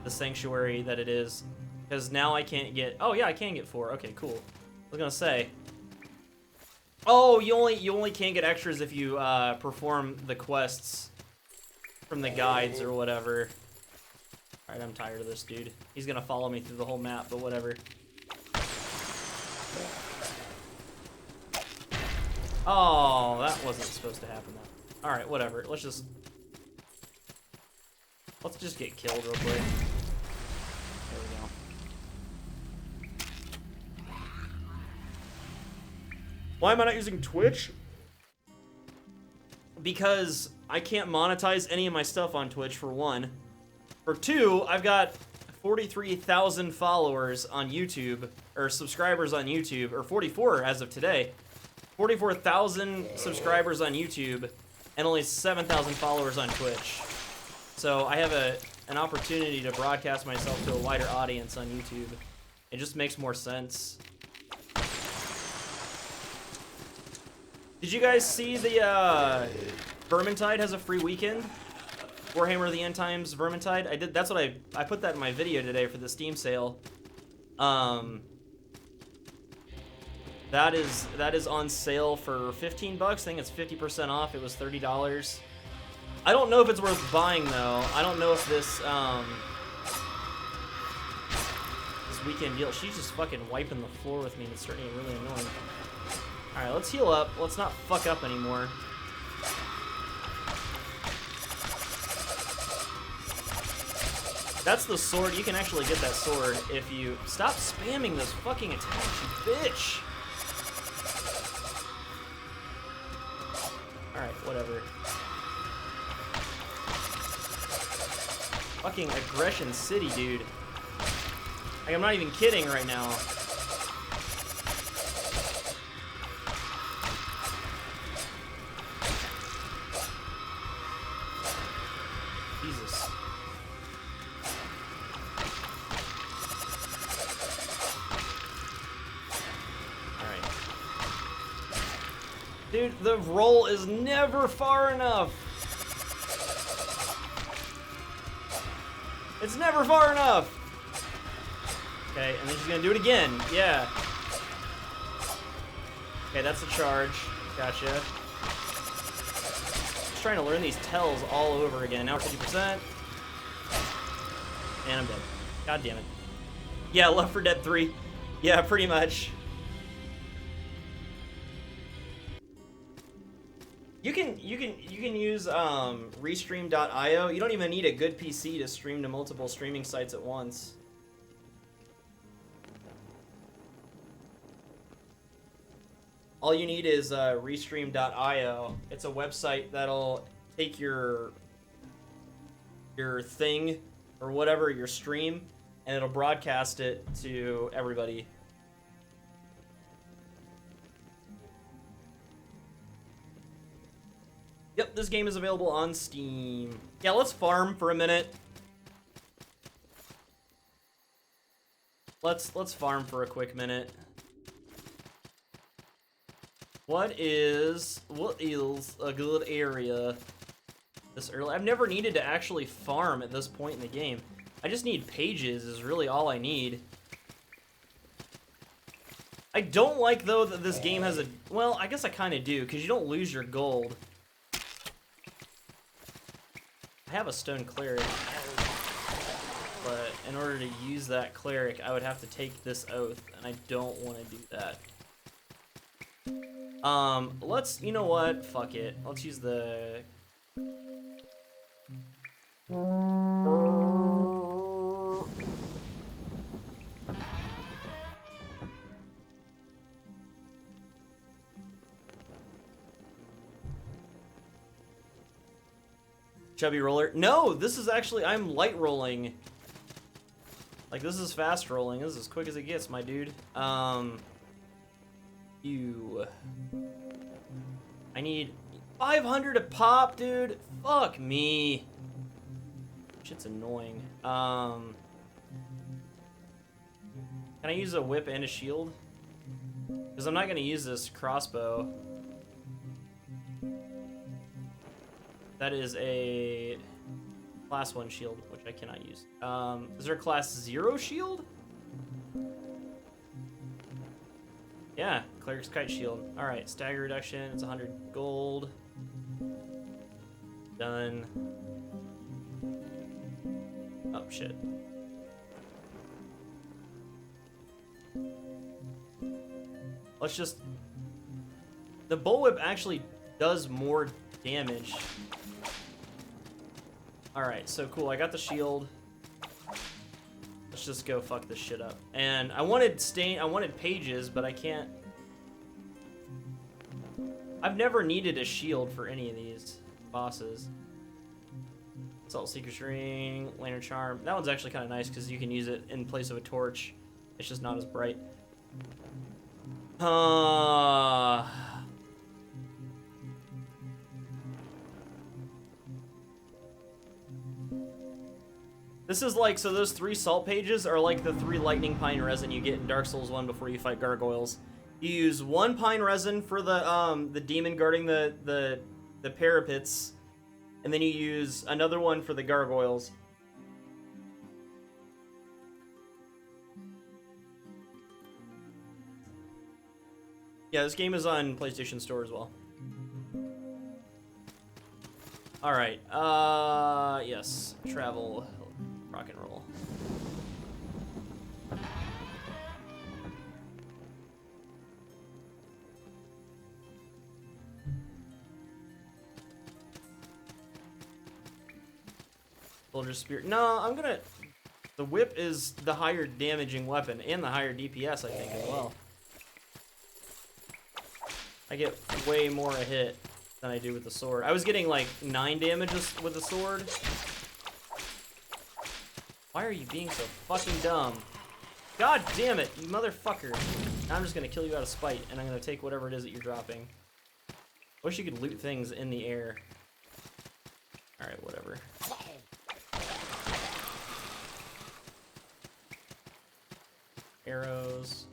sanctuary that it is, because now I can't get. Oh yeah, I can get 4. Okay, cool. I was gonna say. Oh, you only can't get extras if you perform the quests from the guides or whatever. All right, I'm tired of this dude. He's gonna follow me through the whole map, but whatever. Oh, that wasn't supposed to happen though. All right, whatever. Let's just get killed real quick. There we go. Why am I not using Twitch? Because I can't monetize any of my stuff on Twitch, for one. For two, I've got 43,000 followers on YouTube, or subscribers on YouTube, or 44 as of today. 44,000 subscribers on YouTube, and only 7,000 followers on Twitch. So I have an opportunity to broadcast myself to a wider audience on YouTube. It just makes more sense. Did you guys see the Vermintide has a free weekend? Warhammer the End Times Vermintide? That's what I put that in my video today for the Steam sale. That is on sale for 15 bucks. I think it's 50% off. It was $30. I don't know if it's worth buying though. I don't know if this weekend deal. She's just fucking wiping the floor with me and it's starting to get really annoying. All right, let's heal up. Let's not fuck up anymore. That's the sword. You can actually get that sword if you stop spamming those fucking attacks, you bitch. Alright, whatever. Fucking Aggression City, dude. Like, I'm not even kidding right now. Jesus. Alright. Dude, the roll is never far enough. It's never far enough. Okay, and then she's gonna do it again. Yeah. Okay, that's a charge. Gotcha. Just trying to learn these tells all over again. Now 50%. And I'm dead. God damn it. Yeah, Left 4 Dead 3. Yeah, pretty much. You can use Restream.io. You don't even need a good PC to stream to multiple streaming sites at once. All you need is Restream.io. It's a website that'll take your thing or whatever, your stream, and it'll broadcast it to everybody. Yep, this game is available on Steam. Yeah, let's farm for a minute. Let's farm for a quick minute. What is a good area this early? I've never needed to actually farm at this point in the game. I just need pages is really all I need. I don't like though that this game has a, well, I guess I kind of do, because you don't lose your gold. I have a stone cleric, but in order to use that cleric, I would have to take this oath, and I don't want to do that. Let's, you know what? Fuck it. Let's use the... Chubby roller. No, this is actually, I'm light rolling. Like, this is fast rolling. This is as quick as it gets, my dude. I need 500 a pop, dude. Fuck me. Shit's annoying. Can I use a whip and a shield? Because I'm not gonna use this crossbow. That is a class 1 shield, which I cannot use. Is there a class 0 shield? Yeah, Cleric's Kite Shield. Alright, stagger reduction, it's 100 gold. Done. Oh, shit. Let's just... The bullwhip actually does more damage. Alright, so cool, I got the shield. Let's just go fuck this shit up. And I wanted pages, but I can't... I've never needed a shield for any of these bosses. Salt Seeker's Ring, Lantern Charm. That one's actually kind of nice because you can use it in place of a torch. It's just not as bright. This is like, so those 3 salt pages are like the 3 lightning pine resin you get in Dark Souls 1 before you fight gargoyles. You use 1 pine resin for the demon guarding the parapets, and then you use another one for the gargoyles. Yeah, this game is on PlayStation Store as well. Alright, yes, travel, rock and roll. Soldier Spirit. No, I'm gonna... The whip is the higher damaging weapon and the higher DPS, I think, as well. I get way more a hit than I do with the sword. I was getting like 9 damage with the sword. Why are you being so fucking dumb? God damn it, you motherfucker. Now I'm just gonna kill you out of spite, and I'm gonna take whatever it is that you're dropping. I wish you could loot things in the air. Alright, whatever. Arrows.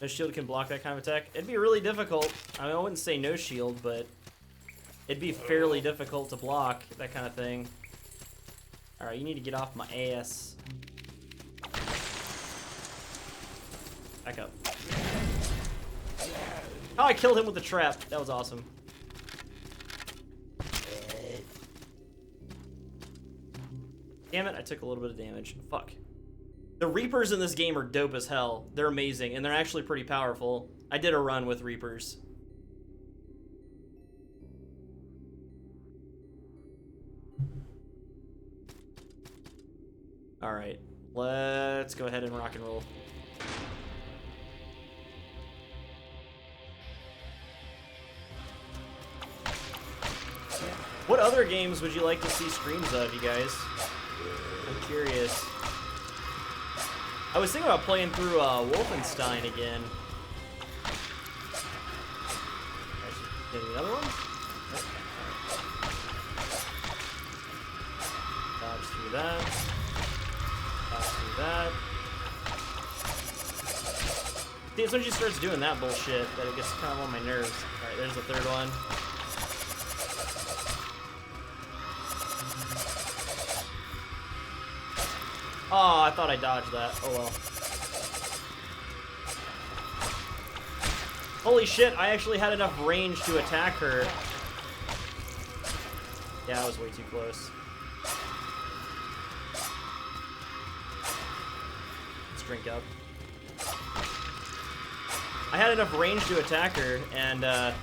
No shield can block that kind of attack. It'd be really difficult. I mean, I wouldn't say no shield, but it'd be fairly difficult to block that kind of thing. Alright, you need to get off my ass. Back up. Oh, I killed him with the trap. That was awesome. Damn it, I took a little bit of damage. Fuck. The Reapers in this game are dope as hell. They're amazing, and they're actually pretty powerful. I did a run with Reapers. Alright, let's go ahead and rock and roll. What other games would you like to see streams of, you guys? I'm curious. I was thinking about playing through Wolfenstein again. Maybe another one? Dodge through that. Dodge through that. See, it's when she starts doing that bullshit that it gets kind of on my nerves. Alright, there's the third one. Oh, I thought I dodged that. Oh well. Holy shit, I actually had enough range to attack her. Yeah, I was way too close. Let's drink up. I had enough range to attack her, and, come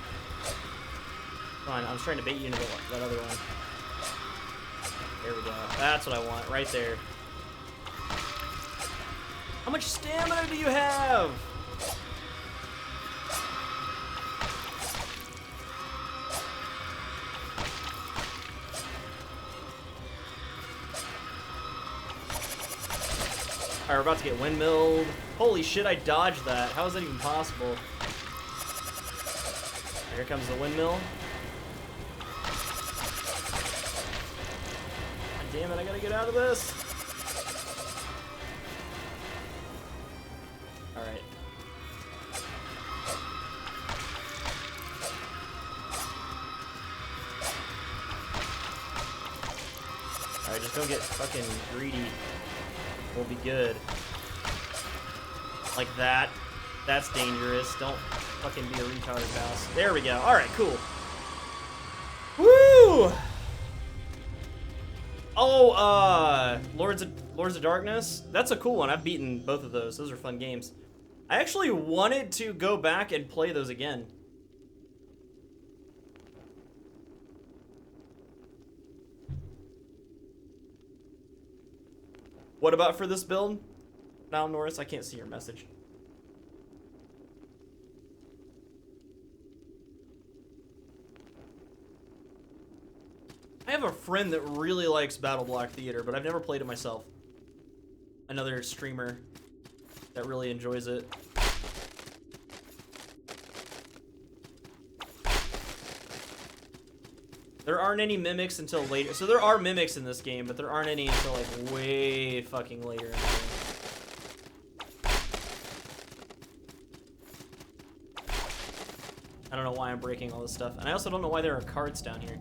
on, I was trying to bait you into that other one. There we go. That's what I want, right there. How much stamina do you have? Alright, we're about to get windmilled. Holy shit, I dodged that. How is that even possible? Here comes the windmill. God damn it, I gotta get out of this. Alright. Alright, just don't get fucking greedy. We'll be good. Like that. That's dangerous. Don't fucking be a retarded mouse. There we go. Alright, cool. Woo! Oh, Lords of Darkness. That's a cool one. I've beaten both of those. Those are fun games. I actually wanted to go back and play those again. What about for this build? Now, Norris, I can't see your message. I have a friend that really likes Battle Block Theater, but I've never played it myself. Another streamer that really enjoys it. There aren't any mimics until later. So there are mimics in this game, but there aren't any until like way fucking later in the game. I don't know why I'm breaking all this stuff. And I also don't know why there are cards down here.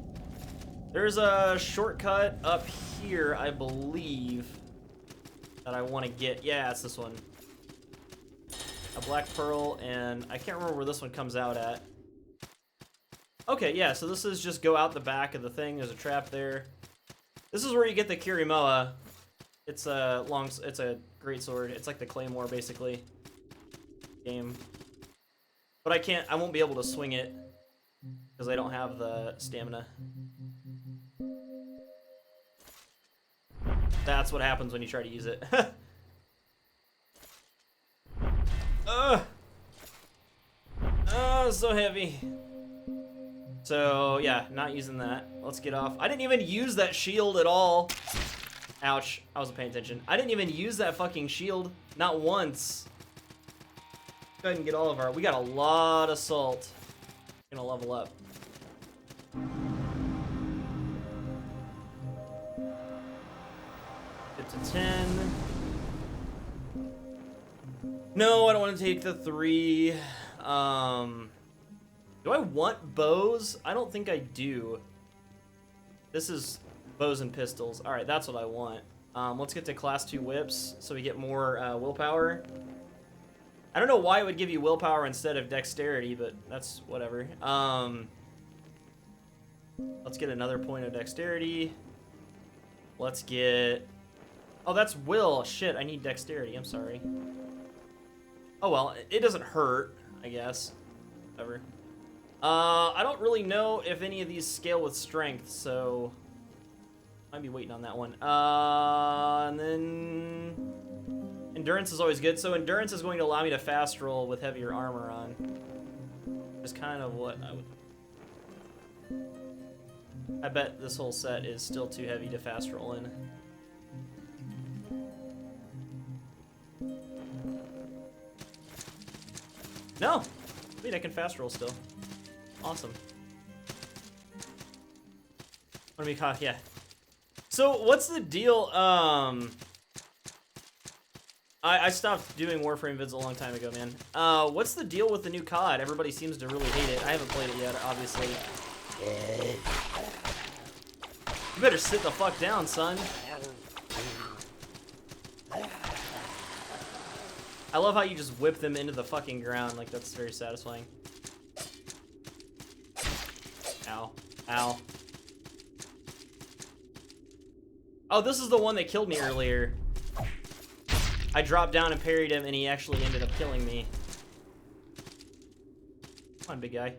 There's a shortcut up here, I believe, that I want to get. Yeah, it's this one. A black pearl, and I can't remember where this one comes out at. Okay, yeah, so this is just go out the back of the thing. There's a trap there. This is where you get the Kirimoa. It's a great sword. It's like the claymore, basically. Game. But I won't be able to swing it because I don't have the stamina. That's what happens when you try to use it. Oh, so heavy. So, yeah, not using that. Let's get off. I didn't even use that shield at all. Ouch. I wasn't paying attention. I didn't even use that fucking shield. Not once. Go ahead and get all of our... We got a lot of salt. Gonna level up. Get to 10. No, I don't want to take the 3. Do I want bows? I don't think I do. This is bows and pistols. Alright, that's what I want. Let's get to class 2 whips so we get more willpower. I don't know why it would give you willpower instead of dexterity, but that's whatever. Let's get another point of dexterity. Let's get... Oh, that's will. Shit, I need dexterity. I'm sorry. Oh, well, it doesn't hurt, I guess. Whatever. I don't really know if any of these scale with strength, so... Might be waiting on that one. And then... Endurance is always good, so endurance is going to allow me to fast roll with heavier armor on. Is kind of what I would... I bet this whole set is still too heavy to fast roll in. No! Wait, I can fast roll still. Awesome. What do we call? Yeah. So, what's the deal? I stopped doing Warframe vids a long time ago, man. What's the deal with the new COD? Everybody seems to really hate it. I haven't played it yet, obviously. You better sit the fuck down, son. I love how you just whip them into the fucking ground. Like, that's very satisfying. Ow. Ow. Oh, this is the one that killed me earlier. I dropped down and parried him, and he actually ended up killing me. Come on, big guy.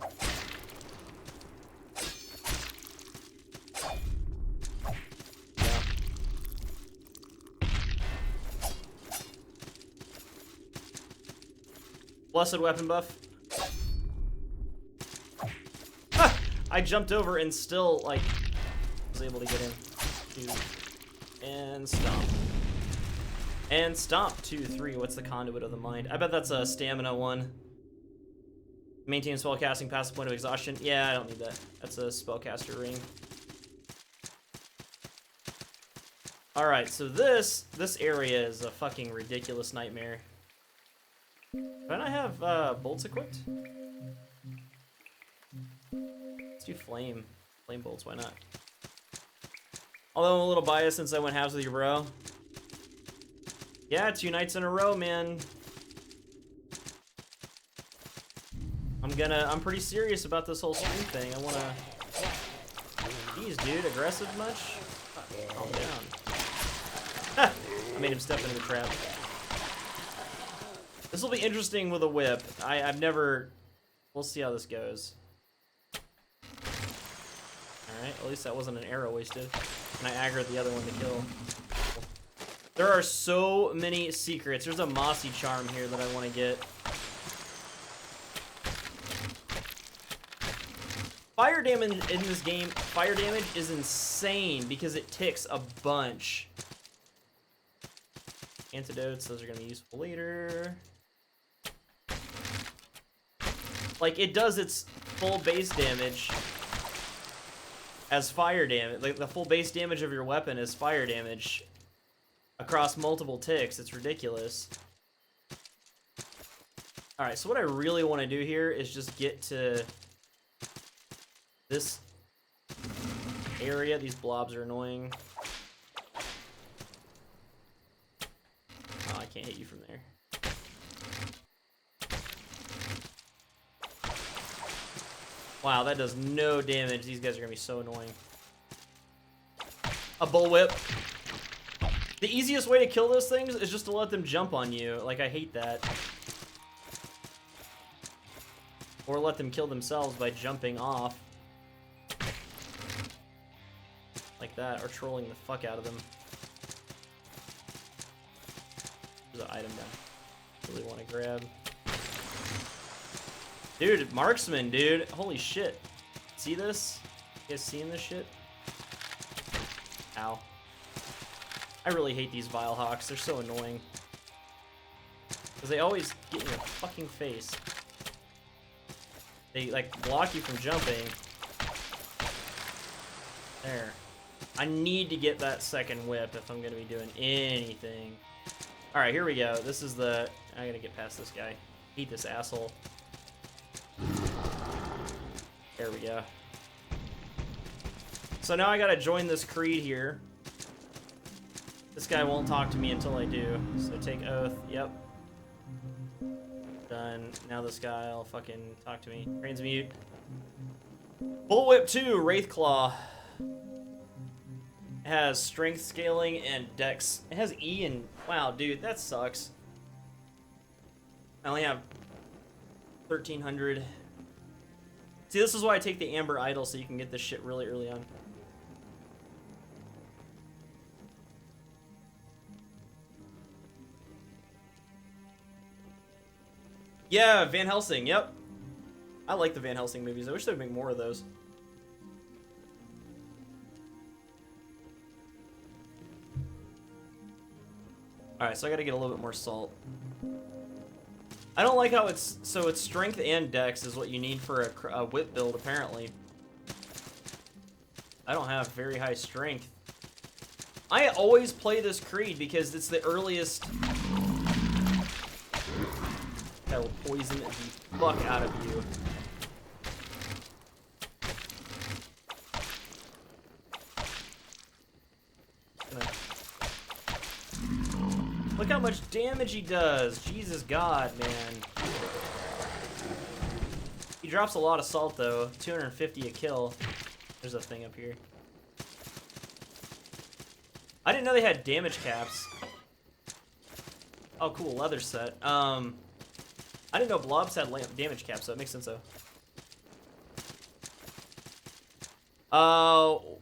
Yeah. Blessed weapon buff. Ah! I jumped over and still, like, was able to get him. And stomp. And stomp, 2, 3. What's the conduit of the mind? I bet that's a stamina one. Maintain spellcasting past the point of exhaustion. Yeah, I don't need that. That's a spellcaster ring. Alright, so this area is a fucking ridiculous nightmare. Don't I have bolts equipped? Let's do flame bolts, why not? Although I'm a little biased since I went halves with your bro. Yeah, 2 nights in a row, man. I'm pretty serious about this whole stream thing. I wanna... Jeez, dude, aggressive much? Calm down. I made him step into the trap. This will be interesting with a whip. I've never... We'll see how this goes. Alright, at least that wasn't an arrow wasted. And I aggroed the other one to kill. There are so many secrets. There's a mossy charm here that I want to get. Fire damage in this game, fire damage is insane because it ticks a bunch. Antidotes, those are going to be useful later. Like, it does its full base damage as fire damage. Like, the full base damage of your weapon is fire damage across multiple ticks. It's ridiculous. Alright, so what I really want to do here is just get to this area. These blobs are annoying. Oh, I can't hit you from there. Wow, that does no damage. These guys are gonna be so annoying. A bullwhip. The easiest way to kill those things is just to let them jump on you. Like, I hate that. Or let them kill themselves by jumping off. Like that, or trolling the fuck out of them. There's an item down. Really want to grab. Dude, marksman, dude. Holy shit. See this? You guys seeing this shit? Ow. I really hate these Vile Hawks. They're so annoying. Because they always get in your fucking face. They, like, block you from jumping. There. I need to get that second whip if I'm going to be doing anything. Alright, here we go. This is the... I gotta get past this guy. Hate this asshole. There we go. So now I gotta join this creed here. This guy won't talk to me until I do. So take oath. Yep. Done. Now this guy will fucking talk to me. Transmute. Bullwhip 2, Wraithclaw. It has strength scaling and dex. It has E and... Wow, dude, that sucks. I only have 1,300. See, this is why I take the Amber Idol, so you can get this shit really early on. Yeah, Van Helsing, yep. I like the Van Helsing movies. I wish they'd make more of those. Alright, so I gotta get a little bit more salt. I don't like how it's... So it's strength and dex is what you need for a whip build, apparently. I don't have very high strength. I always play this creed because it's the earliest... That will poison the fuck out of you. Look how much damage he does. Jesus God, man. He drops a lot of salt, though. 250 a kill. There's a thing up here. I didn't know they had damage caps. Oh, cool. Leather set. I didn't know blobs had damage caps, so it makes sense, though. Oh,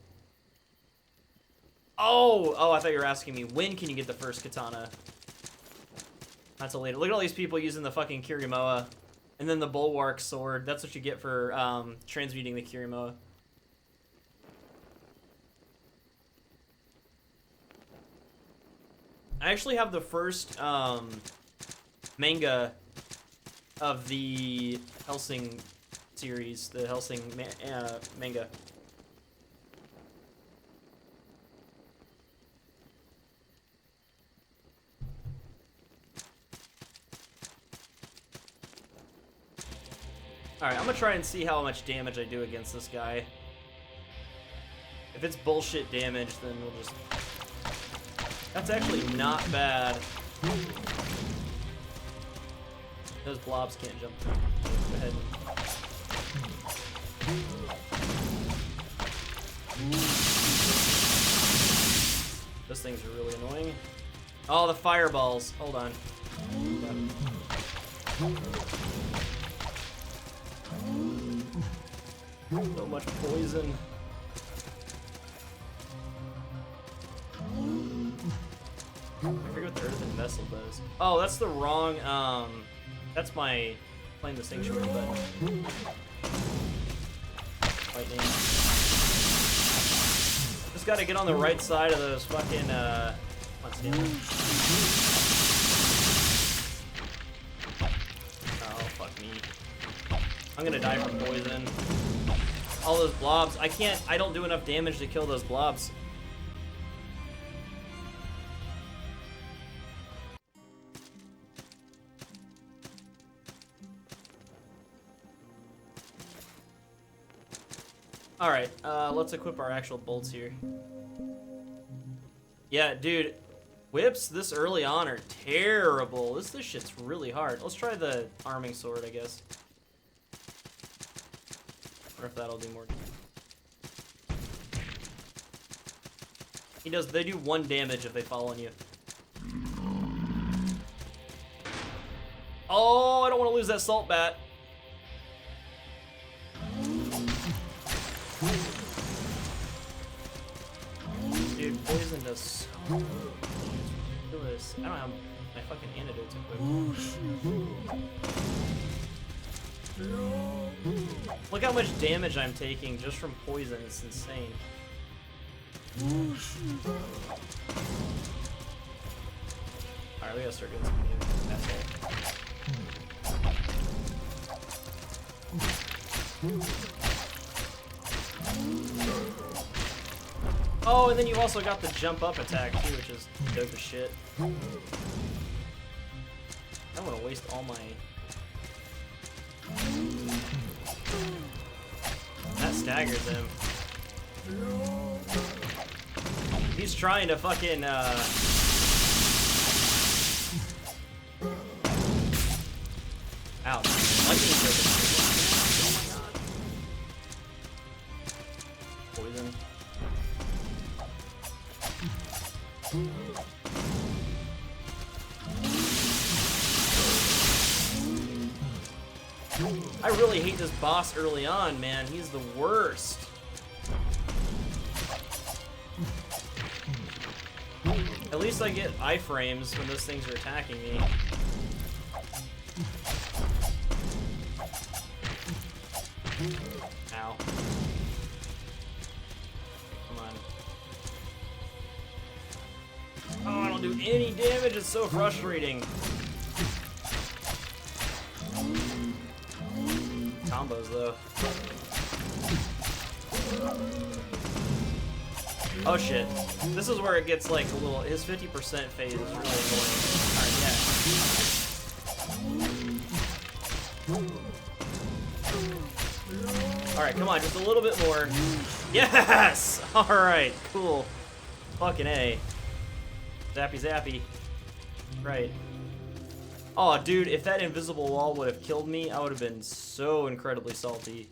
I thought you were asking me, when can you get the first katana? That's a later. Look at all these people using the fucking Kirimoa. And then the Bulwark sword. That's what you get for transmuting the Kirimoa. I actually have the first manga of the Hellsing series, the Hellsing manga. Alright, I'm gonna try and see how much damage I do against this guy. If it's bullshit damage, then we'll just... That's actually not bad. Those blobs can't jump through. Go ahead. Those things are really annoying. Oh, the fireballs. Hold on. So much poison. I forget what the earthen vessel does. Oh, that's the wrong, that's my playing the sanctuary button. Lightning. Just gotta get on the right side of those fucking, let's see. Oh, fuck me. I'm gonna die from poison. All those blobs. I don't do enough damage to kill those blobs. Alright, let's equip our actual bolts here. Yeah, dude, whips this early on are terrible. This shit's really hard. Let's try the arming sword, I guess. Or if that'll do more. They do 1 damage if they fall on you. Oh, I don't want to lose that salt bat. Dude, poison does so much. Ridiculous. I don't have my fucking antidotes equipped. Look how much damage I'm taking just from poison. It's insane. Alright, we gotta start getting some new asshole. Oh, and then you also got the jump up attack too, which is dope as shit. I don't want to waste all my... That staggers him. He's trying to fucking, Ouch. Lightning strike. Oh my god. Poison. I really hate this boss early on, man. He's the worst. At least I get iframes when those things are attacking me. Ow. Come on. Oh, I don't do any damage. It's so frustrating. Combos, though. Oh shit. This is where it gets like a little... His 50% phase is really annoying. Alright, yeah. Alright, come on, just a little bit more. Yes! Alright, cool. Fucking A. Zappy zappy. Right. Oh, dude, if that invisible wall would have killed me, I would have been so incredibly salty.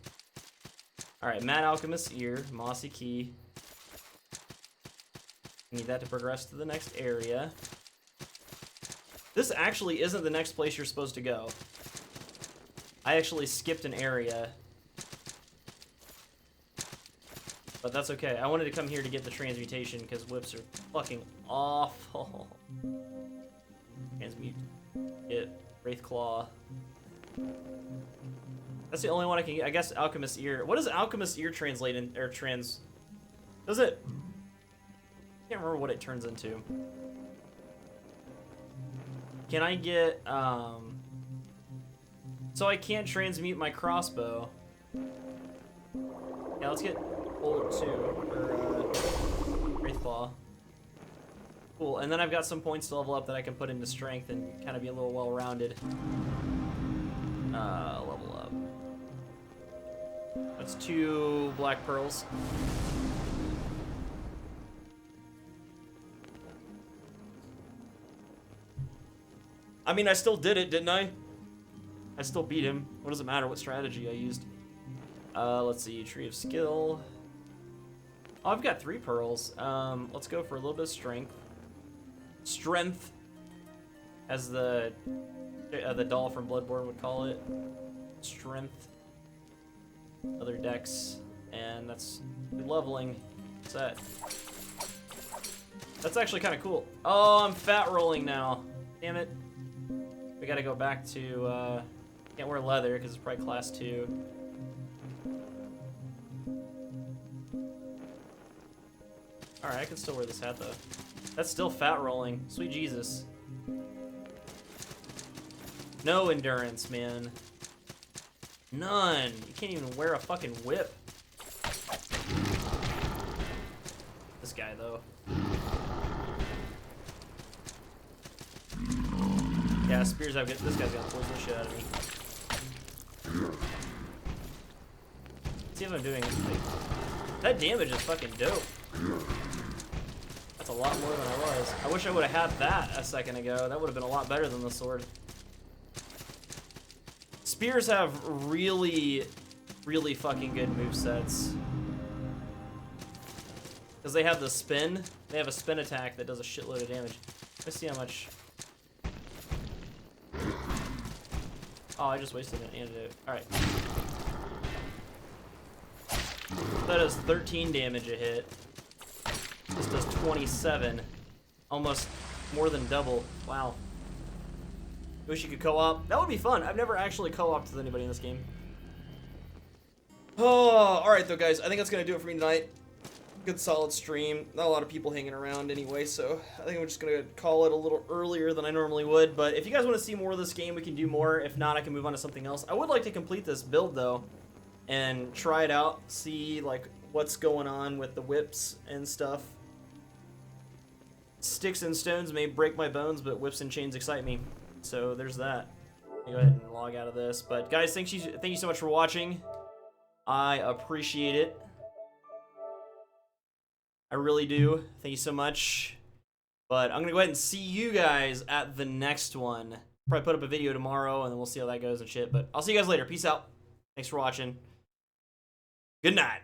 Alright, Mad Alchemist's ear, mossy key. Need that to progress to the next area. This actually isn't the next place you're supposed to go. I actually skipped an area. But that's okay. I wanted to come here to get the transmutation because whips are fucking awful. Transmute. Get Wraith Claw. That's the only one I can get. I guess Alchemist's ear. What does Alchemist's ear translate in, or trans? Does it? I can't remember what it turns into. Can I get, so I can't transmute my crossbow. Yeah, let's get Bullet 2, or, Wraithclaw. Cool, and then I've got some points to level up that I can put into strength and kind of be a little well-rounded. Level up. That's 2 black pearls. I mean, I still did it, didn't I? I still beat him. What does it matter what strategy I used? Let's see, Tree of Skill. Oh, I've got 3 pearls. Let's go for a little bit of strength. Strength, as the doll from Bloodborne would call it. Strength. Other dex, and that's leveling. What's that? That's actually kind of cool. Oh, I'm fat rolling now. Damn it. We gotta go back to, can't wear leather because it's probably class 2. Alright, I can still wear this hat though. That's still fat rolling. Sweet Jesus. No endurance, man. None. You can't even wear a fucking whip. This guy, though. Yeah, spears I've got. This guy's gonna poison the shit out of me. Let's see if I'm doing it. Like, that damage is fucking dope. That's a lot more than I was. I wish I would have had that a second ago. That would have been a lot better than the sword. Spears have really, really fucking good movesets. Because they have the spin. They have a spin attack that does a shitload of damage. Let's see how much. Oh, I just wasted an antidote. Alright. That does 13 damage a hit. This does 27. Almost more than double. Wow. Wish you could co-op. That would be fun. I've never actually co-opted with anybody in this game. Oh, alright though, guys. I think that's going to do it for me tonight. Good solid stream. Not a lot of people hanging around anyway, so I think I'm just going to call it a little earlier than I normally would. But if you guys want to see more of this game, we can do more. If not, I can move on to something else. I would like to complete this build, though, and try it out. See, like, what's going on with the whips and stuff. Sticks and stones may break my bones, but whips and chains excite me. So there's that. Let me go ahead and log out of this. But guys, thank you so much for watching. I appreciate it. I really do. Thank you so much. But I'm gonna go ahead and see you guys at the next one. Probably put up a video tomorrow, and then we'll see how that goes and shit. But I'll see you guys later. Peace out. Thanks for watching. Good night.